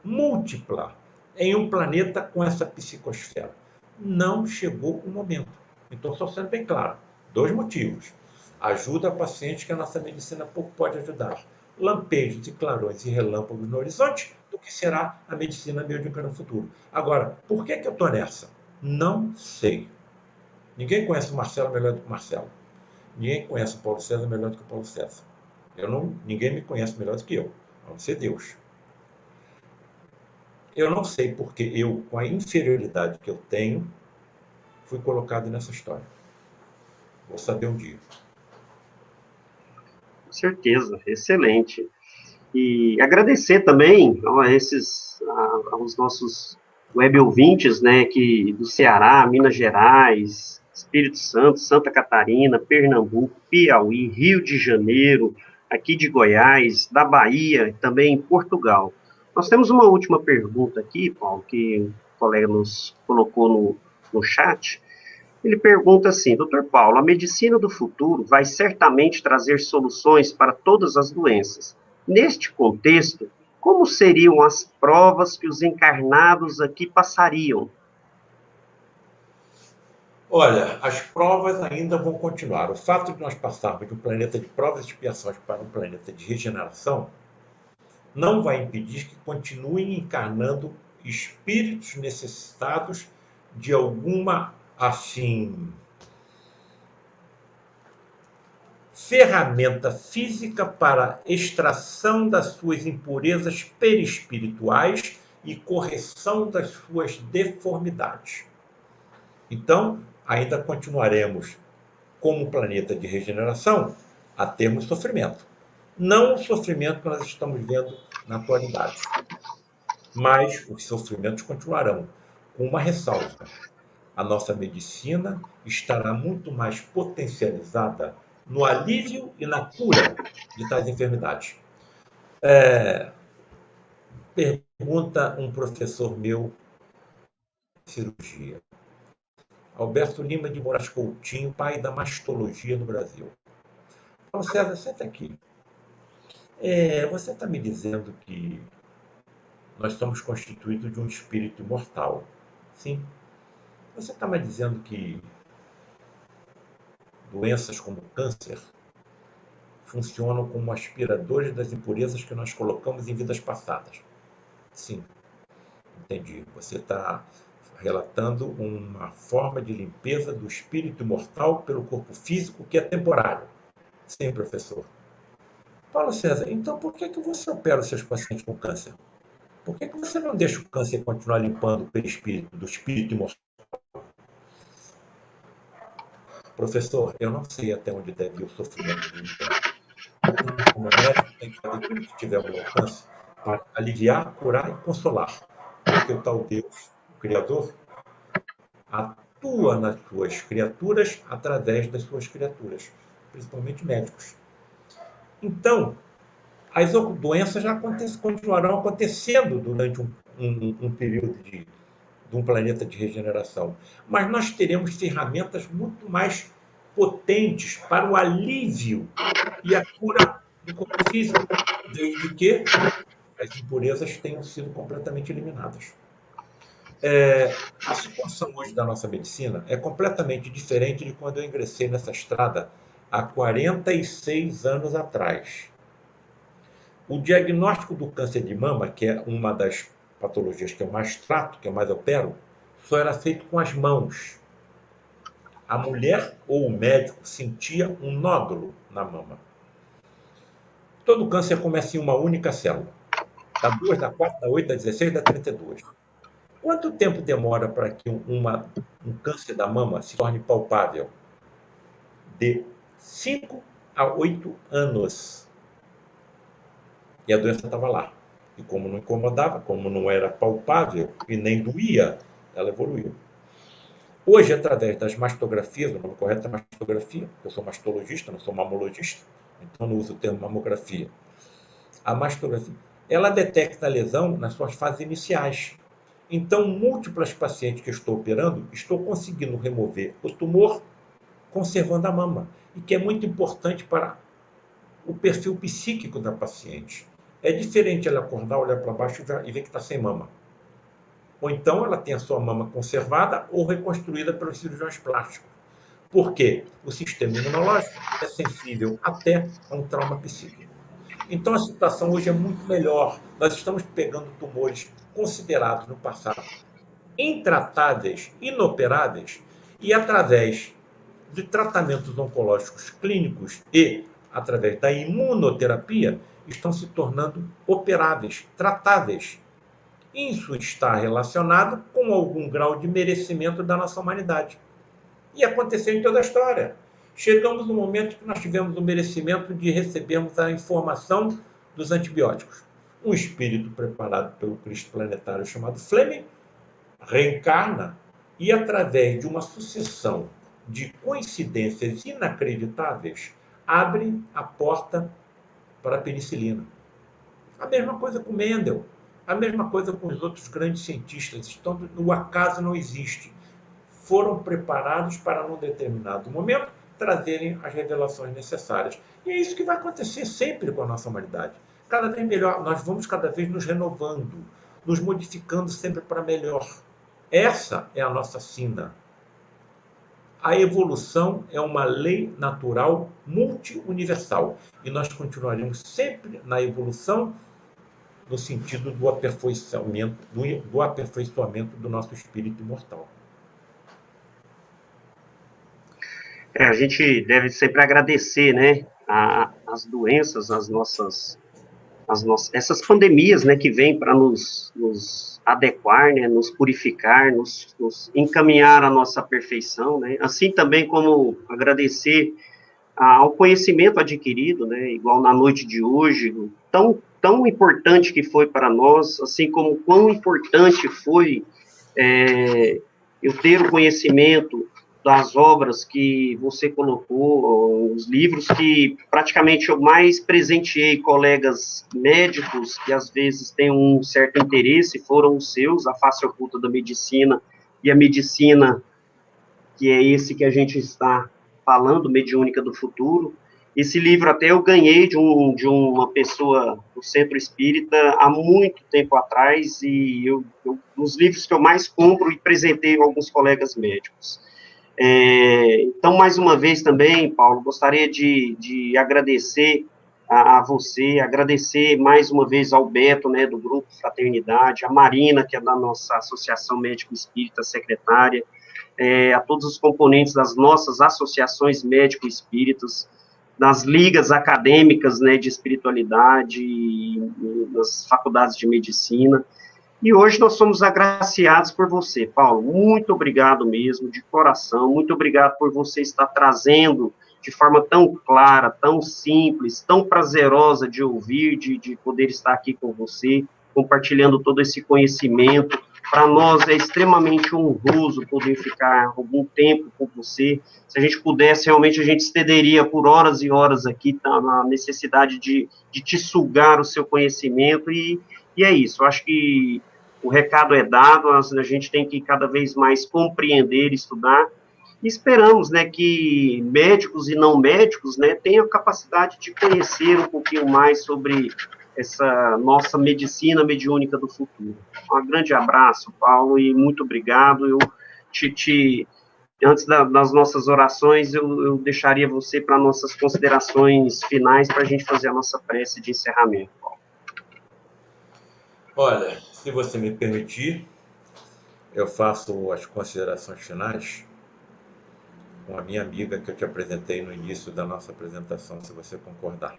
múltipla, em um planeta com essa psicosfera? Não chegou o momento. Então, só sendo bem claro, 2 motivos. Ajuda pacientes que a nossa medicina pouco pode ajudar. Lampejos de clarões e relâmpagos no horizonte do que será a medicina médica no futuro. Agora, por que eu estou nessa? Não sei. Ninguém conhece o Marcelo melhor do que o Marcelo. Ninguém conhece o Paulo César melhor do que o Paulo César. Ninguém me conhece melhor do que eu, a não ser Deus. Eu não sei porque eu, com a inferioridade que eu tenho, fui colocado nessa história. Vou saber um dia. Com certeza, excelente. E agradecer também aos nossos web ouvintes, né, do Ceará, Minas Gerais, Espírito Santo, Santa Catarina, Pernambuco, Piauí, Rio de Janeiro, aqui de Goiás, da Bahia, também Portugal. Nós temos uma última pergunta aqui, Paulo, que o colega nos colocou no chat. Ele pergunta assim: Dr. Paulo, a medicina do futuro vai certamente trazer soluções para todas as doenças. Neste contexto, como seriam as provas que os encarnados aqui passariam? Olha, as provas ainda vão continuar. O fato de nós passarmos de um planeta de provas e expiações para um planeta de regeneração não vai impedir que continuem encarnando espíritos necessitados de alguma, ferramenta física para extração das suas impurezas perispirituais e correção das suas deformidades. Então, ainda continuaremos, como planeta de regeneração, a termos sofrimento. Não o sofrimento que nós estamos vendo na atualidade, mas os sofrimentos continuarão, com uma ressalva. A nossa medicina estará muito mais potencializada no alívio e na cura de tais enfermidades. Pergunta um professor meu de cirurgia, Alberto Lima de Moraes Coutinho, pai da mastologia no Brasil. Paulo César, senta aqui. Você está me dizendo que nós somos constituídos de um espírito imortal. Sim. Você está me dizendo que doenças como câncer funcionam como aspiradores das impurezas que nós colocamos em vidas passadas? Sim. Entendi. Você está relatando uma forma de limpeza do espírito imortal pelo corpo físico que é temporário. Sim, professor. Paulo César, então por que você opera os seus pacientes com câncer? Por que você não deixa o câncer continuar limpando o perispírito, do espírito imortal? Professor, eu não sei até onde deve ir o sofrimento do indivíduo. Como médico, tem que fazer tudo que estiver ao meu alcance para aliviar, curar e consolar. Porque o tal Deus, o Criador, atua nas suas criaturas através das suas criaturas, principalmente médicos. Então, as doenças já continuarão acontecendo durante um período de um planeta de regeneração. Mas nós teremos ferramentas muito mais potentes para o alívio e a cura do corpo físico, desde que as impurezas tenham sido completamente eliminadas. A situação hoje da nossa medicina é completamente diferente de quando eu ingressei nessa estrada há 46 anos atrás. O diagnóstico do câncer de mama, que é uma das patologias que eu mais trato, que eu mais opero, só era feito com as mãos. A mulher ou o médico sentia um nódulo na mama. Todo câncer começa em uma única célula. Da 2, da 4, da 8, da 16, da 32. Quanto tempo demora para que um câncer da mama se torne palpável? De 5 a 8 anos. E a doença estava lá. E como não incomodava, como não era palpável e nem doía, ela evoluiu. Hoje, através das mastografias, o nome correto é mastografia, eu sou mastologista, não sou mamologista, então não uso o termo mamografia. A mastografia, ela detecta a lesão nas suas fases iniciais. Então, múltiplas pacientes que eu estou operando, estou conseguindo remover o tumor, conservando a mama, e que é muito importante para o perfil psíquico da paciente. É diferente ela acordar, olhar para baixo e ver que está sem mama. Ou então ela tem a sua mama conservada ou reconstruída pelos cirurgiões plásticos. Por quê? O sistema imunológico é sensível até a um trauma psíquico. Então a situação hoje é muito melhor. Nós estamos pegando tumores considerados no passado intratáveis, inoperáveis, e através de tratamentos oncológicos clínicos e através da imunoterapia, estão se tornando operáveis, tratáveis. Isso está relacionado com algum grau de merecimento da nossa humanidade. E aconteceu em toda a história. Chegamos no momento que nós tivemos o merecimento de recebermos a informação dos antibióticos. Um espírito preparado pelo Cristo planetário chamado Fleming reencarna e, através de uma sucessão de coincidências inacreditáveis, abre a porta para a penicilina. A mesma coisa com Mendel, a mesma coisa com os outros grandes cientistas. Então, o acaso não existe. Foram preparados para, num determinado momento, trazerem as revelações necessárias. E é isso que vai acontecer sempre com a nossa humanidade. Cada vez melhor, nós vamos cada vez nos renovando, nos modificando sempre para melhor. Essa é a nossa sina. A evolução é uma lei natural multi-universal. E nós continuaremos sempre na evolução no sentido do aperfeiçoamento do nosso espírito imortal. A gente deve sempre agradecer, né, as doenças, essas pandemias, né, que vêm para nos adequar, né, nos purificar, nos encaminhar à nossa perfeição, né, assim também como agradecer ao conhecimento adquirido, né, igual na noite de hoje, tão importante que foi para nós, assim como quão importante foi eu ter o conhecimento das obras que você colocou, os livros que praticamente eu mais presenteei colegas médicos que às vezes têm um certo interesse, foram os seus, A Face Oculta da Medicina e a Medicina, que é esse que a gente está falando, Mediúnica do Futuro. Esse livro até eu ganhei de uma pessoa do Centro Espírita há muito tempo atrás, e os livros que eu mais compro e presentei a alguns colegas médicos. Então, mais uma vez também, Paulo, gostaria de agradecer a você, agradecer mais uma vez ao Beto, né, do Grupo Fraternidade, a Marina, que é da nossa Associação Médico Espírita, secretária, a todos os componentes das nossas associações médico-espíritas, das ligas acadêmicas, né, de espiritualidade, das faculdades de medicina. E hoje nós somos agraciados por você, Paulo. Muito obrigado mesmo, de coração. Muito obrigado por você estar trazendo de forma tão clara, tão simples, tão prazerosa de ouvir, de poder estar aqui com você, compartilhando todo esse conhecimento. Para nós é extremamente honroso poder ficar algum tempo com você. Se a gente pudesse, realmente a gente estenderia por horas e horas aqui, tá, na necessidade de te sugar o seu conhecimento, e é isso. Eu acho que o recado é dado, a gente tem que cada vez mais compreender, estudar, e esperamos, né, que médicos e não médicos, né, tenham a capacidade de conhecer um pouquinho mais sobre essa nossa medicina mediúnica do futuro. Um grande abraço, Paulo, e muito obrigado. Eu antes das nossas orações, eu deixaria você para nossas considerações finais, para a gente fazer a nossa prece de encerramento, Paulo. Olha, se você me permitir, eu faço as considerações finais com a minha amiga que eu te apresentei no início da nossa apresentação, se você concordar.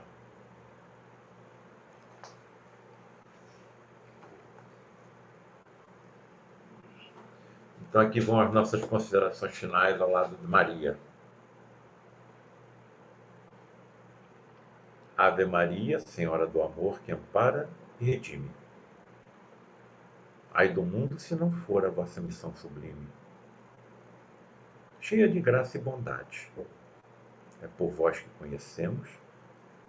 Então aqui vão as nossas considerações finais ao lado de Maria. Ave Maria, Senhora do Amor, que ampara e redime. Ai do mundo se não for a vossa missão sublime. Cheia de graça e bondade, é por vós que conhecemos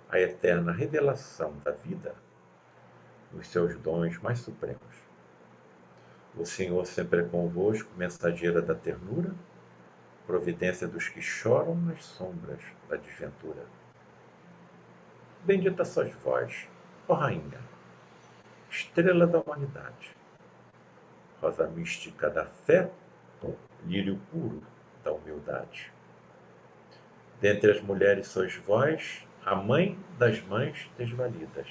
a eterna revelação da vida nos seus dons mais supremos. O Senhor sempre é convosco, mensageira da ternura, providência dos que choram nas sombras da desventura. Bendita sois vós, ó Rainha, estrela da humanidade, rosa mística da fé, lírio puro da humildade. Dentre as mulheres sois vós, a mãe das mães desvalidas,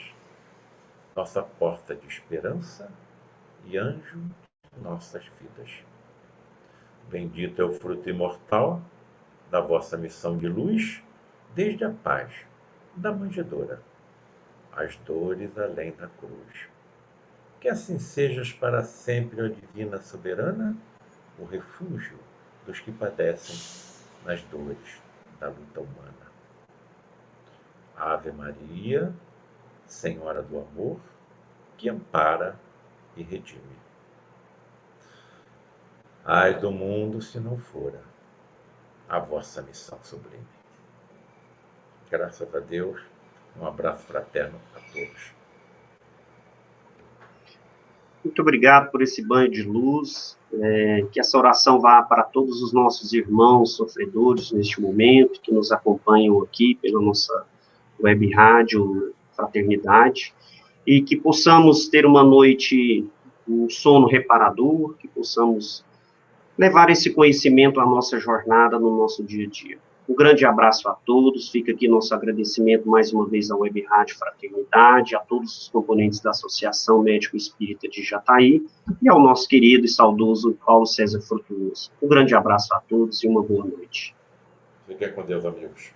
nossa porta de esperança e anjo de nossas vidas. Bendito é o fruto imortal da vossa missão de luz, desde a paz da manjedoura, as dores além da cruz. Que assim sejas para sempre, ó divina soberana, o refúgio dos que padecem nas dores da luta humana. Ave Maria, Senhora do Amor, que ampara e redime. Ai do mundo se não fora a vossa missão sublime. Graças a Deus, um abraço fraterno a todos. Muito obrigado por esse banho de luz, que essa oração vá para todos os nossos irmãos sofredores neste momento, que nos acompanham aqui pela nossa web rádio Fraternidade, e que possamos ter uma noite, um sono reparador, que possamos levar esse conhecimento à nossa jornada no nosso dia a dia. Um grande abraço a todos, fica aqui nosso agradecimento mais uma vez à Web Rádio Fraternidade, a todos os componentes da Associação Médico Espírita de Jataí e ao nosso querido e saudoso Paulo César Frutuoso. Um grande abraço a todos e uma boa noite. Fiquem com Deus, amigos.